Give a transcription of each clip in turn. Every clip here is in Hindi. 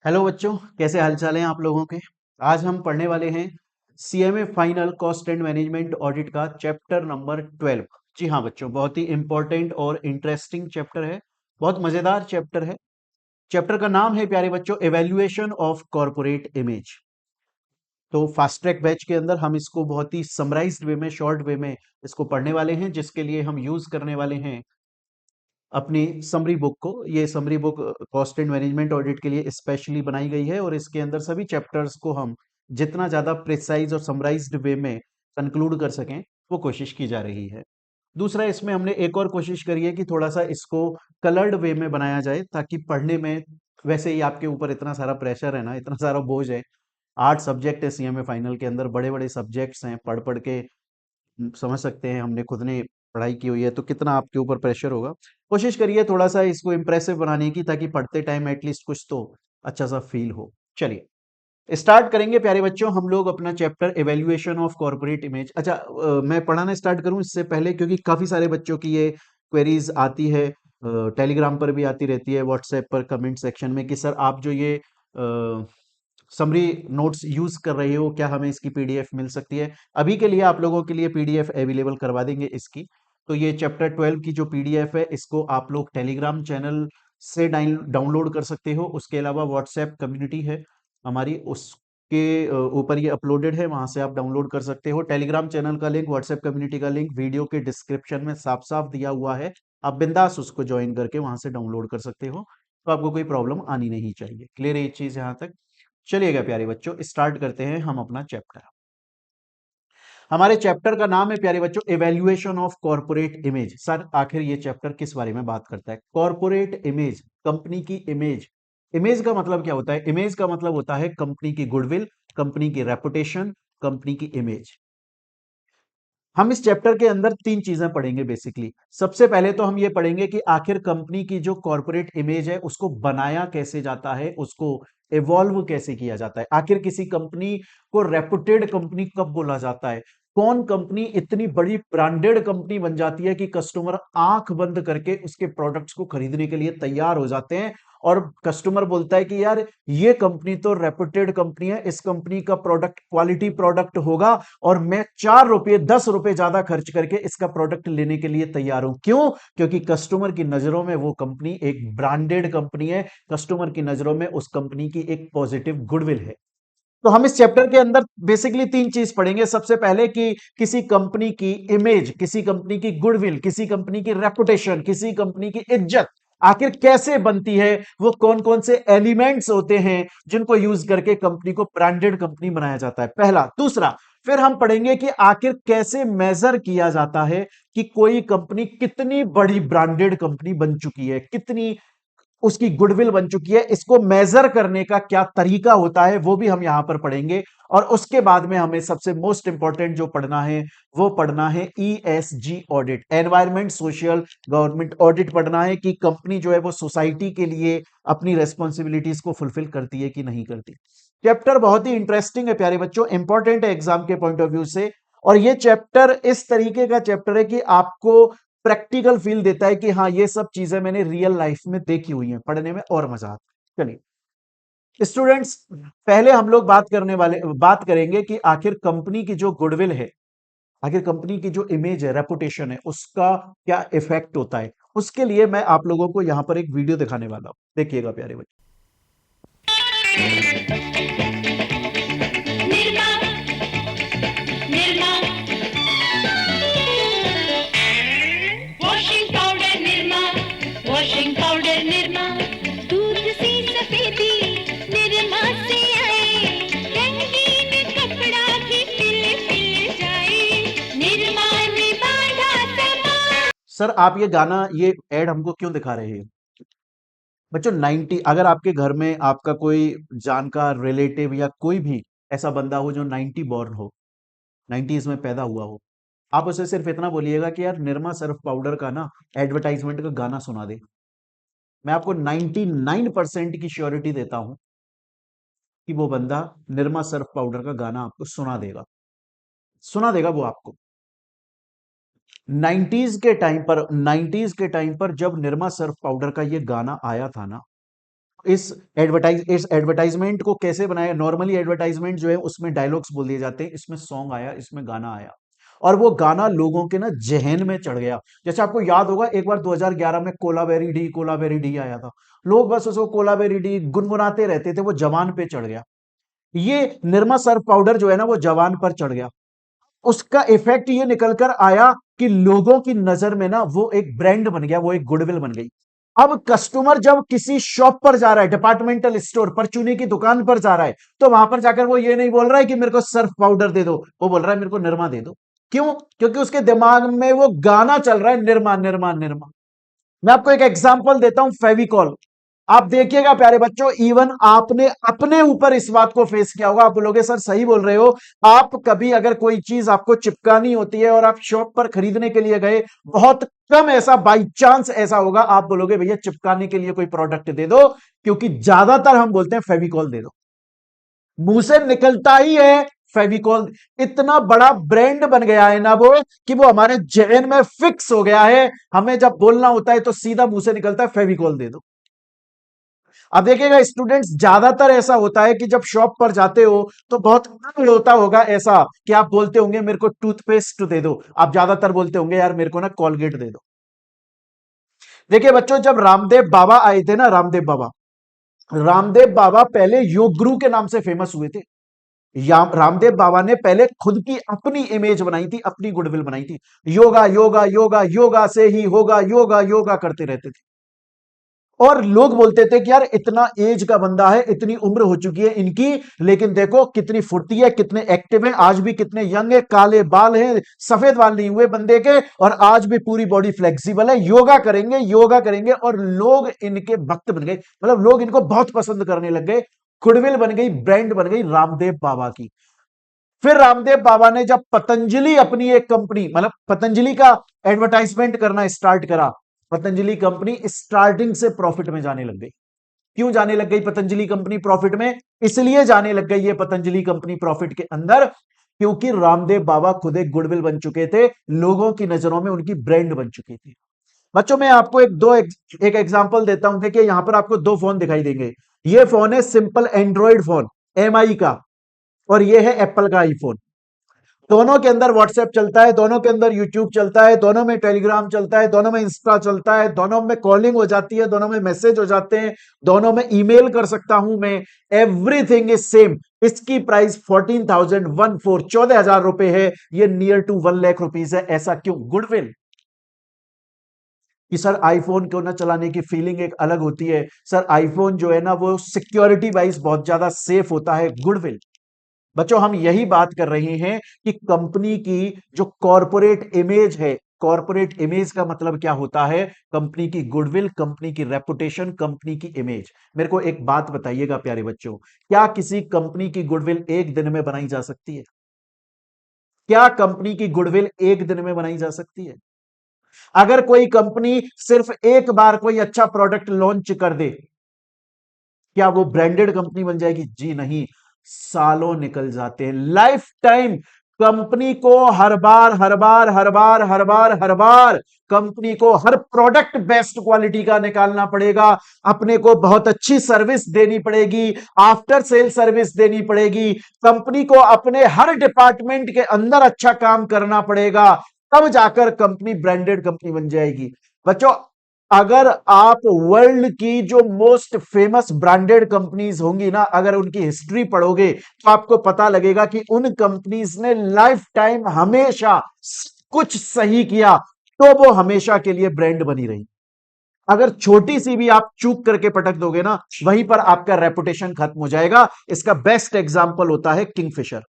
हेलो बच्चों, कैसे हालचाल हैं आप लोगों के। आज हम पढ़ने वाले हैं CMA final cost and management audit का चैप्टर नंबर 12। जी हाँ बच्चों, बहुत ही इंपॉर्टेंट और इंटरेस्टिंग चैप्टर है, बहुत मजेदार चैप्टर है। चैप्टर का नाम है प्यारे बच्चों एवेल्युएशन ऑफ कॉर्पोरेट इमेज। तो फास्ट ट्रैक बैच के अंदर हम इसको बहुत ही समराइज्ड वे में, शॉर्ट वे में इसको पढ़ने वाले हैं, जिसके लिए हम यूज करने वाले हैं अपनी समरी बुक को। ये summary book cost and management audit के लिए स्पेशली बनाई गई है और इसके अंदर सभी चैप्टर्स को हम जितना ज्यादा प्रिसाइज और समराइज्ड वे में कंक्लूड कर सकें वो कोशिश की जा रही है। दूसरा, इसमें हमने एक और कोशिश करी है कि थोड़ा सा इसको कलर्ड वे में बनाया जाए, ताकि पढ़ने में, वैसे ही आपके ऊपर इतना सारा प्रेशर है ना, इतना सारा बोझ है। 8 सब्जेक्ट है सीएमए फाइनल के अंदर, बड़े बड़े सब्जेक्ट्स हैं, पढ़ पढ़ के समझ सकते हैं, हमने खुद ने पढ़ाई की हुई है तो कितना आपके ऊपर प्रेशर होगा। कोशिश करिए थोड़ा सा इसको इम्प्रेसिव बनाने की, ताकि पढ़ते टाइम एटलीस्ट कुछ तो अच्छा सा फील हो। चलिए स्टार्ट करेंगे प्यारे बच्चों हम लोग अपना chapter evaluation of corporate image. अच्छा, मैं पढ़ाना स्टार्ट करूं इससे पहले, क्योंकि काफी सारे बच्चों की ये क्वेरीज आती है, टेलीग्राम पर भी आती रहती है, व्हाट्सएप पर कमेंट सेक्शन में, कि सर आप जो ये समरी नोट्स यूज कर रहे हो, क्या हमें इसकी पीडीएफ मिल सकती है। अभी के लिए आप लोगों के लिए पीडीएफ अवेलेबल करवा देंगे इसकी। तो ये चैप्टर 12 की जो पीडीएफ है, इसको आप लोग टेलीग्राम चैनल से डाउनलोड कर सकते हो। उसके अलावा व्हाट्सएप कम्युनिटी है हमारी, उसके ऊपर ये अपलोडेड है, वहां से आप डाउनलोड कर सकते हो। टेलीग्राम चैनल का लिंक, व्हाट्सएप कम्युनिटी का लिंक वीडियो के डिस्क्रिप्शन में साफ साफ दिया हुआ है। आप बिंदास उसको ज्वाइन करके वहां से डाउनलोड कर सकते हो, तो आपको कोई प्रॉब्लम आनी नहीं चाहिए। क्लियर है ये चीज यहां तक। चलिएगा प्यारे बच्चों, स्टार्ट करते हैं हम अपना चैप्टर। हमारे चैप्टर का नाम है प्यारे बच्चों evaluation of corporate image. Sir आखिर ये चैप्टर किस बारे में बात करता है। कॉर्पोरेट इमेज, कंपनी की इमेज। इमेज का मतलब क्या होता है? इमेज का मतलब होता है कंपनी की गुडविल, कंपनी की रेपुटेशन, कंपनी की इमेज। हम इस चैप्टर के अंदर 3 चीजें पढ़ेंगे बेसिकली। सबसे पहले तो हम ये पढ़ेंगे कि आखिर कंपनी की जो कॉर्पोरेट इमेज है उसको बनाया कैसे जाता है, उसको इवॉल्व कैसे किया जाता है। आखिर किसी कंपनी को रेपुटेड कंपनी कब बोला जाता है? कौन कंपनी इतनी बड़ी ब्रांडेड कंपनी बन जाती है कि कस्टमर आंख बंद करके उसके प्रोडक्ट्स को खरीदने के लिए तैयार हो जाते हैं, और कस्टमर बोलता है कि यार ये कंपनी तो रेपुटेड कंपनी है, इस कंपनी का प्रोडक्ट क्वालिटी प्रोडक्ट होगा, और मैं 4 रुपए 10 रुपए ज्यादा खर्च करके इसका प्रोडक्ट लेने के लिए तैयार हूं। क्यों? क्योंकि कस्टमर की नजरों में वो कंपनी एक ब्रांडेड कंपनी है, कस्टमर की नजरों में उस कंपनी की एक पॉजिटिव गुडविल है। तो हम इस चैप्टर के अंदर बेसिकली 3 चीज पढ़ेंगे। सबसे पहले कि किसी कंपनी की इमेज, किसी कंपनी की गुडविल, किसी कंपनी की रेपुटेशन, किसी कंपनी की इज्जत आखिर कैसे बनती है, वो कौन कौन से एलिमेंट्स होते हैं जिनको यूज करके कंपनी को ब्रांडेड कंपनी बनाया जाता है, पहला। दूसरा, फिर हम पढ़ेंगे कि आखिर कैसे मेजर किया जाता है कि कोई कंपनी कितनी बड़ी ब्रांडेड कंपनी बन चुकी है, कितनी उसकी गुडविल बन चुकी है। इसको मेजर करने का क्या तरीका होता है वो भी हम यहां पर पढ़ेंगे। और उसके बाद में हमें सबसे मोस्ट इंपॉर्टेंट जो पढ़ना है वो पढ़ना है ESG audit, environment social government audit पढ़ना है, कि कंपनी जो है वो सोसाइटी के लिए अपनी रेस्पॉन्सिबिलिटीज को फुलफिल करती है कि नहीं करती। चैप्टर बहुत ही इंटरेस्टिंग है प्यारे बच्चों, इंपॉर्टेंट है एग्जाम के पॉइंट ऑफ व्यू से। और ये चैप्टर इस तरीके का चैप्टर है कि आपको प्रैक्टिकल फील देता है कि हाँ ये सब चीजें मैंने रियल लाइफ में देखी हुई हैं, पढ़ने में और मजा आता है। चलिए स्टूडेंट्स, पहले हम लोग बात करेंगे कि आखिर कंपनी की जो गुडविल है, आखिर कंपनी की जो इमेज है, रेपुटेशन है, उसका क्या इफेक्ट होता है। उसके लिए मैं आप लोगों को यहां पर एक वीडियो दिखाने वाला हूं, देखिएगा प्यारे बच्चे। Nirma Nirma washing powder Nirma, washing powder Nirma, दूध सी सफेदी निर्मा से आए, रंगीन कपड़ा भी खिल खिल जाए, निर्मा ने बांधा तमा। सर आप ये गाना, ये एड हमको क्यों दिखा रहे हैं बच्चों? 90, अगर आपके घर में आपका कोई जानकार रिलेटिव या कोई भी ऐसा बंदा हो जो 90 बॉर्न हो, 90s में पैदा हुआ हो, आप उसे सिर्फ इतना बोलिएगा कि यार निरमा सर्फ पाउडर का ना एडवर्टाइजमेंट का गाना सुना दे। मैं आपको 99% की श्योरिटी देता हूं कि वो बंदा निरमा सर्फ पाउडर का गाना आपको सुना देगा, सुना देगा वो आपको। 90s के टाइम पर जब निरमा सर्फ पाउडर का ये गाना आया था ना, इस एडवर्टाइजमेंट को कैसे बनाया? नॉर्मली एडवर्टाइजमेंट जो है उसमें डायलॉग्स बोल दिए जाते हैं, इसमें सॉन्ग आया, इसमें गाना आया, और वो गाना लोगों के ना जहन में चढ़ गया। जैसे आपको याद होगा एक बार 2011 में कोलाबेरी डी आया था, लोग बस उसको कोलाबेरी डी गुनगुनाते रहते थे, वो जवान पे चढ़ गया। ये निरमा सर्फ पाउडर जो है ना वो जवान पर चढ़ गया। उसका इफेक्ट ये निकल कर आया कि लोगों की नजर में ना वो एक ब्रांड बन गया, वो एक गुडविल बन गई। अब कस्टमर जब किसी शॉप पर जा रहा है, डिपार्टमेंटल स्टोर, परचूनी की दुकान पर जा रहा है, तो वहां पर जाकर वो ये नहीं बोल रहा है कि मेरे को सर्फ पाउडर दे दो, वो बोल रहा है मेरे को निरमा दे दो। क्यों? क्योंकि उसके दिमाग में वो गाना चल रहा है, निरमा निरमा निरमा। मैं आपको एक एग्जांपल देता हूं, फेविकॉल। आप देखिएगा प्यारे बच्चों, इवन आपने अपने ऊपर इस बात को फेस किया होगा। आप बोलोगे सर सही बोल रहे हो, आप कभी अगर कोई चीज आपको चिपकानी होती है और आप शॉप पर खरीदने के लिए गए, बहुत कम ऐसा बाई चांस ऐसा होगा आप बोलोगे भैया चिपकाने के लिए कोई प्रोडक्ट दे दो, क्योंकि ज्यादातर हम बोलते हैं फेविकॉल दे दो, मुंह से निकलता ही है फेविकॉल। इतना बड़ा ब्रांड बन गया है ना वो, कि वो हमारे जहन में फिक्स हो गया है। हमें जब बोलना होता है तो सीधा मुंह से निकलता है फेविकॉल दे दो। अब देखिएगा स्टूडेंट्स, ज्यादातर ऐसा होता है कि जब शॉप पर जाते हो तो बहुत कम होता होगा ऐसा कि आप बोलते होंगे मेरे को टूथपेस्ट दे दो, आप ज्यादातर बोलते होंगे यार मेरे को ना कोलगेट दे दो। देखिए बच्चों, जब रामदेव बाबा आए थे ना, रामदेव बाबा पहले योग गुरु के नाम से फेमस हुए थे। रामदेव बाबा ने पहले खुद की अपनी इमेज बनाई थी, अपनी गुडविल बनाई थी। योगा योगा योगा, योगा से ही होगा, योगा योगा करते रहते थे। और लोग बोलते थे कि यार इतना एज का बंदा है, इतनी उम्र हो चुकी है इनकी, लेकिन देखो कितनी फुर्ती है, कितने एक्टिव है, आज भी कितने यंग है, काले बाल हैं, सफेद बाल नहीं हुए बंदे के, और आज भी पूरी बॉडी फ्लेक्सिबल है, योगा करेंगे योगा करेंगे। और लोग इनके भक्त बन गए, मतलब लोग इनको बहुत पसंद करने लग गए। गुडविल बन गई, ब्रांड बन गई रामदेव बाबा की। फिर रामदेव बाबा ने जब पतंजलि अपनी एक कंपनी, मतलब पतंजलि का एडवर्टाइजमेंट करना स्टार्ट करा, पतंजलि कंपनी स्टार्टिंग से प्रॉफिट में जाने लग गई। क्यों जाने लग गई पतंजलि कंपनी प्रॉफिट में? इसलिए जाने लग गई ये पतंजलि कंपनी प्रॉफिट के अंदर, क्योंकि रामदेव बाबा खुद एक गुडविल बन चुके थे, लोगों की नजरों में उनकी ब्रांड बन चुकी थी। बच्चों मैं आपको एक एग्जांपल देता हूं। देखिए यहां पर आपको दो फोन दिखाई देंगे। ये फोन है सिंपल एंड्रॉइड फोन, एमआई का, और ये है एप्पल का आईफोन। दोनों के अंदर व्हाट्सएप चलता है, दोनों के अंदर यूट्यूब चलता है, दोनों में टेलीग्राम चलता है, दोनों में इंस्टा चलता है, दोनों में कॉलिंग हो जाती है, दोनों में मैसेज हो जाते हैं, दोनों में ईमेल कर सकता हूं मैं। Everything is same. इसकी प्राइस 14,000 रुपए है। ये नियर टू 1 लाख रुपीज है। ऐसा क्यों? गुडविल। कि सर आईफोन को ना चलाने की फीलिंग एक अलग होती है, सर आईफोन जो है ना वो सिक्योरिटी वाइज बहुत ज्यादा सेफ होता है। गुडविल। बच्चों हम यही बात कर रहे हैं कि कंपनी की जो कॉरपोरेट इमेज है, कॉरपोरेट इमेज का मतलब क्या होता है? कंपनी की गुडविल, कंपनी की रेपुटेशन, कंपनी की इमेज। मेरे को एक बात बताइएगा प्यारे बच्चों, क्या किसी कंपनी की गुडविल एक दिन में बनाई जा सकती है? क्या कंपनी की गुडविल एक दिन में बनाई जा सकती है? अगर कोई कंपनी सिर्फ एक बार कोई अच्छा प्रोडक्ट लॉन्च कर दे, क्या वो ब्रांडेड कंपनी बन जाएगी? जी नहीं, सालों निकल जाते हैं, लाइफ टाइम। कंपनी को हर बार हर बार हर बार हर बार हर बार कंपनी को हर प्रोडक्ट बेस्ट क्वालिटी का निकालना पड़ेगा, अपने को बहुत अच्छी सर्विस देनी पड़ेगी, आफ्टर सेल सर्विस देनी पड़ेगी, कंपनी को अपने हर डिपार्टमेंट के अंदर अच्छा काम करना पड़ेगा, तब जाकर कंपनी ब्रांडेड कंपनी बन जाएगी। बच्चों अगर आप वर्ल्ड की जो मोस्ट फेमस ब्रांडेड कंपनीज होंगी ना, अगर उनकी हिस्ट्री पढ़ोगे तो आपको पता लगेगा कि उन कंपनीज ने लाइफ टाइम हमेशा कुछ सही किया, तो वो हमेशा के लिए ब्रांड बनी रही। अगर छोटी सी भी आप चूक करके पटक दोगे ना, वहीं पर आपका रेपुटेशन खत्म हो जाएगा। इसका बेस्ट एग्जांपल होता है किंगफिशर।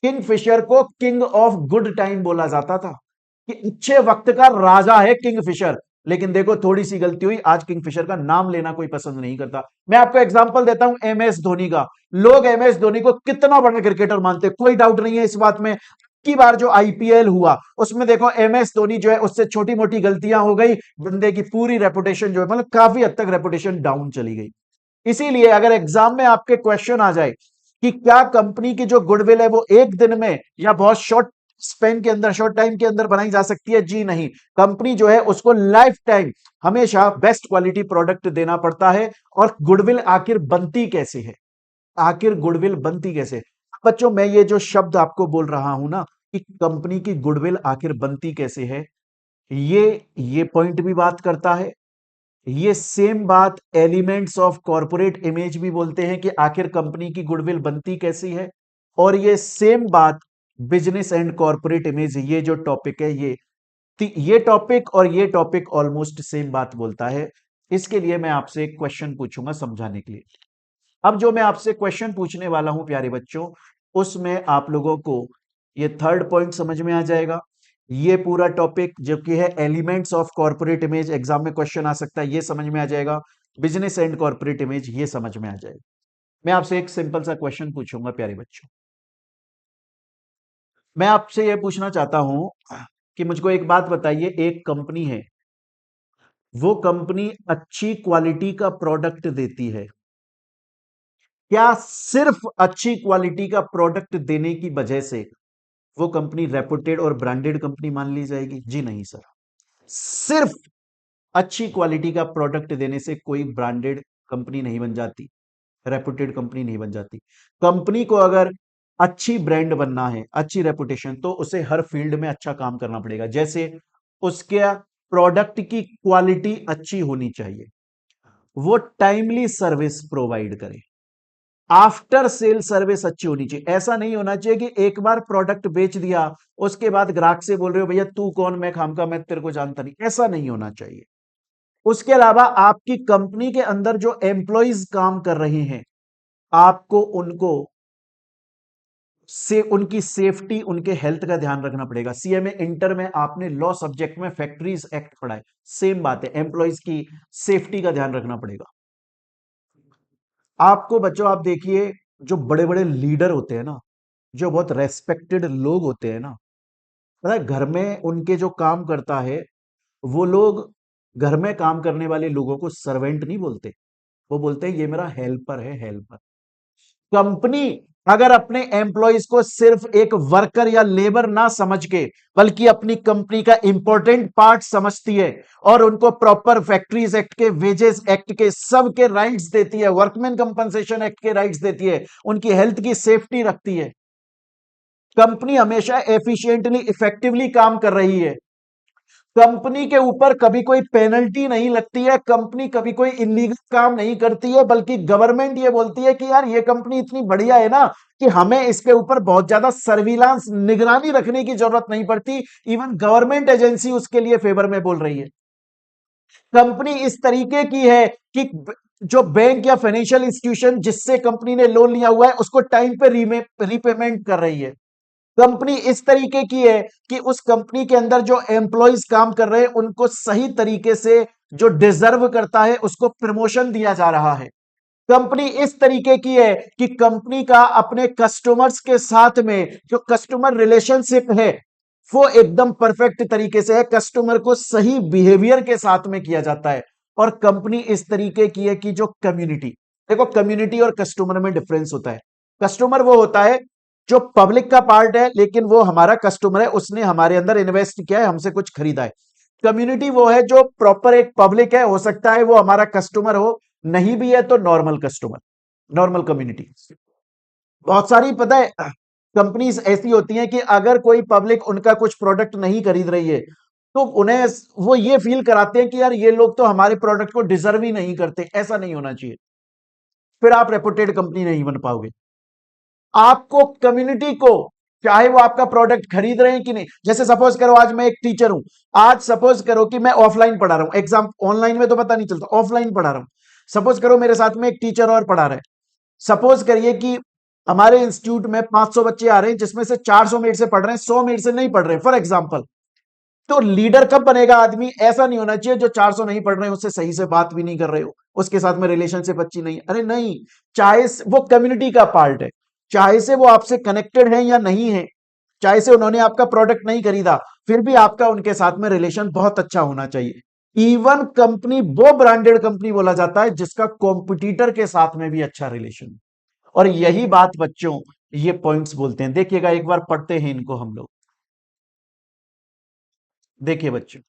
किंगफिशर को किंग ऑफ गुड टाइम बोला जाता था, कि अच्छे वक्त का राजा है किंगफिशर। लेकिन देखो थोड़ी सी गलती हुई, आज किंगफिशर का नाम लेना कोई पसंद नहीं करता। मैं आपको एग्जांपल देता हूं एमएस धोनी का। लोग एमएस धोनी को कितना बड़ा क्रिकेटर मानते हैं, कोई डाउट नहीं है इस बात में। की बार जो आईपीएल हुआ उसमें देखो एमएस धोनी जो है उससे छोटी मोटी गलतियां हो गई, बंदे की पूरी रेपुटेशन जो है मतलब काफी हद तक रेपुटेशन डाउन चली गई। इसीलिए अगर एग्जाम में आपके क्वेश्चन आ जाए कि क्या कंपनी की जो गुडविल है वो एक दिन में या बहुत शॉर्ट स्पेन के अंदर, शॉर्ट टाइम के अंदर बनाई जा सकती है? जी नहीं। कंपनी जो है उसको लाइफ टाइम हमेशा बेस्ट क्वालिटी प्रोडक्ट देना पड़ता है। और गुडविल आखिर बनती कैसे है? आखिर गुडविल बनती कैसे? बच्चों, मैं ये जो शब्द आपको बोल रहा हूं ना कि कंपनी की गुडविल आखिर बनती कैसे है, ये पॉइंट भी बात करता है। ये सेम बात एलिमेंट्स ऑफ कॉरपोरेट इमेज भी बोलते हैं कि आखिर कंपनी की गुडविल बनती कैसी है। और ये सेम बात बिजनेस एंड कॉरपोरेट इमेज, ये जो टॉपिक है, ये टॉपिक और ये टॉपिक ऑलमोस्ट सेम बात बोलता है। इसके लिए मैं आपसे एक क्वेश्चन पूछूंगा समझाने के लिए। अब जो मैं आपसे क्वेश्चन पूछने वाला हूं प्यारे बच्चों, उसमें आप लोगों को ये थर्ड पॉइंट समझ में आ जाएगा। ये पूरा टॉपिक जो कि है elements of corporate image, exam में क्वेश्चन आ सकता है, ये समझ में आ जाएगा। बिजनेस एंड कॉर्पोरेट इमेज, ये समझ में आ जाएगा। मैं आपसे एक सिंपल सा क्वेश्चन पूछूंगा प्यारे बच्चों। मैं आपसे ये पूछना चाहता हूं कि मुझको एक बात बताइए, एक कंपनी है, वो कंपनी अच्छी क्वालिटी का प्रोडक्ट देती है। क्या सिर्फ अच्छी क्वालिटी का प्रोडक्ट देने की वजह से वो कंपनी रेपुटेड और ब्रांडेड कंपनी मान ली जाएगी? जी नहीं सर। सिर्फ अच्छी क्वालिटी का प्रोडक्ट देने से कोई ब्रांडेड कंपनी नहीं बन जाती, रेपुटेड कंपनी नहीं बन जाती। कंपनी को अगर अच्छी ब्रांड बनना है, अच्छी रेपुटेशन, तो उसे हर फील्ड में अच्छा काम करना पड़ेगा। जैसे उसके प्रोडक्ट की क्वालिटी अच्छी होनी चाहिए, वो टाइमली सर्विस प्रोवाइड करे, आफ्टर सेल सर्विस अच्छी होनी चाहिए। ऐसा नहीं होना चाहिए कि एक बार प्रोडक्ट बेच दिया, उसके बाद ग्राहक से बोल रहे हो भैया तू कौन, मैं खामका, मैं तेरे को जानता नहीं। ऐसा नहीं होना चाहिए। उसके अलावा आपकी कंपनी के अंदर जो एम्प्लॉइज काम कर रहे हैं, आपको उनको से उनकी सेफ्टी, उनके हेल्थ का ध्यान रखना पड़ेगा। सीएमए इंटर में आपने लॉ सब्जेक्ट में फैक्ट्रीज एक्ट पढ़ा है, सेम बात है, एम्प्लॉइज की सेफ्टी का ध्यान रखना पड़ेगा आपको। बच्चों आप देखिए, जो बड़े बड़े लीडर होते हैं ना, जो बहुत रेस्पेक्टेड लोग होते हैं ना, पता है घर में उनके जो काम करता है, वो लोग घर में काम करने वाले लोगों को सर्वेंट नहीं बोलते, वो बोलते हैं ये मेरा हेल्पर है, हेल्पर। कंपनी अगर अपने एम्प्लॉयज को सिर्फ एक वर्कर या लेबर ना समझ के, बल्कि अपनी कंपनी का इंपॉर्टेंट पार्ट समझती है और उनको प्रॉपर फैक्ट्रीज एक्ट के, वेजेस एक्ट के, सब के राइट्स देती है, वर्कमैन कंपनसेशन एक्ट के राइट्स देती है, उनकी हेल्थ की सेफ्टी रखती है, कंपनी हमेशा एफिशिएंटली, इफेक्टिवली काम कर रही है, कंपनी के ऊपर कभी कोई पेनल्टी नहीं लगती है, कंपनी कभी कोई इलीगल काम नहीं करती है, बल्कि गवर्नमेंट ये बोलती है कि यार ये कंपनी इतनी बढ़िया है ना कि हमें इसके ऊपर बहुत ज्यादा सर्विलांस, निगरानी रखने की जरूरत नहीं पड़ती। इवन गवर्नमेंट एजेंसी उसके लिए फेवर में बोल रही है। कंपनी इस तरीके की है कि जो बैंक या फाइनेंशियल इंस्टीट्यूशन जिससे कंपनी ने लोन लिया हुआ है, उसको टाइम पे रीपेमेंट कर रही है। कंपनी इस तरीके की है कि उस कंपनी के अंदर जो एम्प्लॉयज काम कर रहे हैं, उनको सही तरीके से जो डिजर्व करता है उसको प्रमोशन दिया जा रहा है। कंपनी इस तरीके की है कि कंपनी का अपने कस्टमर्स के साथ में जो कस्टमर रिलेशनशिप है, वो एकदम परफेक्ट तरीके से है, कस्टमर को सही बिहेवियर के साथ में किया जाता है। और कंपनी इस तरीके की है कि जो कम्युनिटी, देखो कम्युनिटी और कस्टमर में डिफरेंस होता है। कस्टमर वो होता है जो पब्लिक का पार्ट है, लेकिन वो हमारा कस्टमर है, उसने हमारे अंदर इन्वेस्ट किया है, हमसे कुछ खरीदा है। कम्युनिटी वो है जो प्रॉपर एक पब्लिक है, हो सकता है वो हमारा कस्टमर हो, नहीं भी है तो नॉर्मल कस्टमर, नॉर्मल कम्युनिटी। बहुत सारी पता है कंपनीज ऐसी होती हैं कि अगर कोई पब्लिक उनका कुछ प्रोडक्ट नहीं खरीद रही है, तो उन्हें वो ये फील कराते हैं कि यार ये लोग तो हमारे प्रोडक्ट को डिजर्व ही नहीं करते। ऐसा नहीं होना चाहिए, फिर आप रेपुटेड कंपनी नहीं बन पाओगे। आपको कम्युनिटी को, चाहे वो आपका प्रोडक्ट खरीद रहे हैं कि नहीं, जैसे सपोज करो आज मैं एक टीचर हूं, आज सपोज करो कि मैं ऑफलाइन पढ़ा रहा हूं, एग्जाम ऑनलाइन में तो पता नहीं चलता, ऑफलाइन पढ़ा रहा हूं। सपोज करो मेरे साथ में एक टीचर और पढ़ा रहा है। सपोज करिए कि हमारे इंस्टीट्यूट में 500 बच्चे आ रहे हैं, जिसमें से 400 मेरे से पढ़ रहे हैं, 100 मेरे से नहीं पढ़ रहे हैं, फॉर एग्जाम्पल। तो लीडर कब बनेगा आदमी? ऐसा नहीं होना चाहिए जो 400 नहीं पढ़ रहे हैं उससे सही से बात भी नहीं कर रहे हो, उसके साथ में रिलेशनशिप अच्छी नहीं, अरे नहीं, चाहे वो कम्युनिटी का पार्ट है, चाहे से वो आपसे कनेक्टेड है या नहीं है, चाहे से उन्होंने आपका प्रोडक्ट नहीं खरीदा, फिर भी आपका उनके साथ में रिलेशन बहुत अच्छा होना चाहिए। इवन कंपनी वो ब्रांडेड कंपनी बोला जाता है जिसका कॉम्पिटिटर के साथ में भी अच्छा रिलेशन। और यही बात बच्चों, ये पॉइंट्स बोलते हैं। देखिएगा एक बार पढ़ते हैं इनको हम लोग। देखिए बच्चों,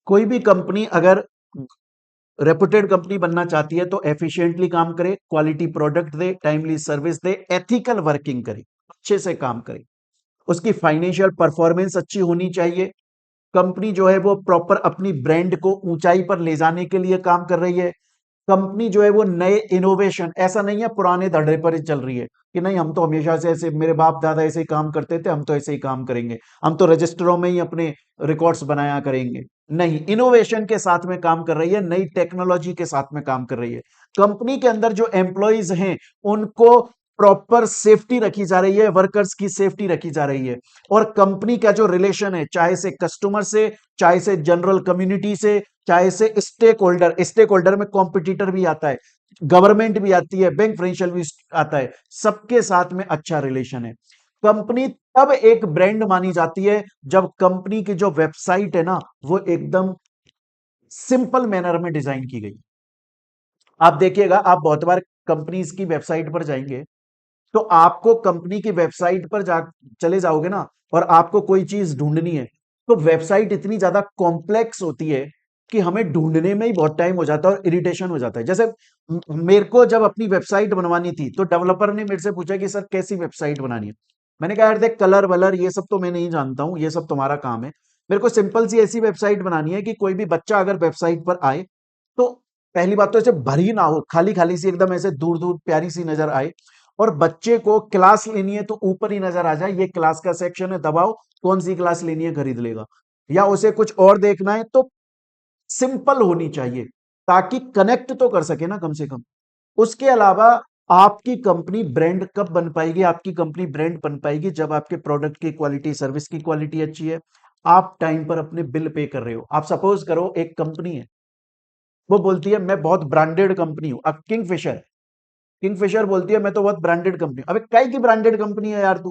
कोई भी कंपनी अगर रेपुटेड कंपनी बनना चाहती है तो एफिशिएंटली काम करे, क्वालिटी प्रोडक्ट दे, टाइमली सर्विस दे, एथिकल वर्किंग करे, अच्छे से काम करे, उसकी फाइनेंशियल परफॉर्मेंस अच्छी होनी चाहिए। कंपनी जो है वो प्रॉपर अपनी ब्रांड को ऊंचाई पर ले जाने के लिए काम कर रही है। कंपनी जो है वो नए इनोवेशन, ऐसा नहीं है पुराने धड़े पर ही चल रही है कि नहीं हम तो हमेशा से ऐसे, मेरे बाप दादा ऐसे ही काम करते थे, हम तो ऐसे ही काम करेंगे, हम तो रजिस्टरों में ही अपने रिकॉर्ड्स बनाया करेंगे। नहीं, इनोवेशन के साथ में काम कर रही है, नई टेक्नोलॉजी के साथ में काम कर रही है। कंपनी के अंदर जो एम्प्लॉयज हैं उनको प्रॉपर सेफ्टी रखी जा रही है, वर्कर्स की सेफ्टी रखी जा रही है। और कंपनी का जो रिलेशन है, चाहे से कस्टमर से, चाहे से जनरल कम्युनिटी से, चाहे से स्टेक होल्डर, स्टेक होल्डर में कॉम्पिटिटर भी आता है, गवर्नमेंट भी आती है, बैंक फाइनेंशियल भी आता है, सबके साथ में अच्छा रिलेशन है। कंपनी तब एक ब्रांड मानी जाती है जब कंपनी की जो वेबसाइट है ना वो एकदम सिंपल मैनर में डिजाइन की गई। आप देखिएगा, आप बहुत बार कंपनीज की वेबसाइट पर जाएंगे तो आपको कंपनी की वेबसाइट पर जा चले जाओगे ना, और आपको कोई चीज ढूंढनी है तो वेबसाइट इतनी ज्यादा कॉम्प्लेक्स होती है कि हमें ढूंढने में ही बहुत टाइम हो जाता है और इरिटेशन हो जाता है। जैसे मेरे को जब अपनी वेबसाइट बनवानी थी तो डेवलपर ने मेरे से पूछा कि सर कैसी वेबसाइट बनानी है। मैंने कहा यार देख, कलर वलर ये सब तो मैं नहीं जानता हूं, ये सब तुम्हारा काम है। मेरे को सिंपल सी ऐसी वेबसाइट बनानी है कि कोई भी बच्चा अगर वेबसाइट पर आए तो पहली बात तो ऐसे भरी ना हो, खाली खाली सी एकदम ऐसे दूर दूर प्यारी सी नजर आए। और बच्चे को क्लास लेनी है तो ऊपर ही नजर आ जाए, ये क्लास का सेक्शन है, दबाओ, कौन सी क्लास लेनी है खरीद लेगा। या उसे कुछ और देखना है तो सिंपल होनी चाहिए, ताकि कनेक्ट तो कर सके ना कम से कम। उसके अलावा आपकी कंपनी ब्रांड कब बन पाएगी, आपकी कंपनी ब्रांड बन पाएगी जब आपके प्रोडक्ट की क्वालिटी, सर्विस की क्वालिटी अच्छी है, आप टाइम पर अपने बिल पे कर रहे हो। आप सपोज करो एक कंपनी है, वो बोलती है मैं बहुत ब्रांडेड कंपनी हूं, अब किंगफिशर, किंगफिशर बोलती है मैं तो बहुत ब्रांडेड कंपनी हूं। अबे काय की ब्रांडेड कंपनी है यार तू?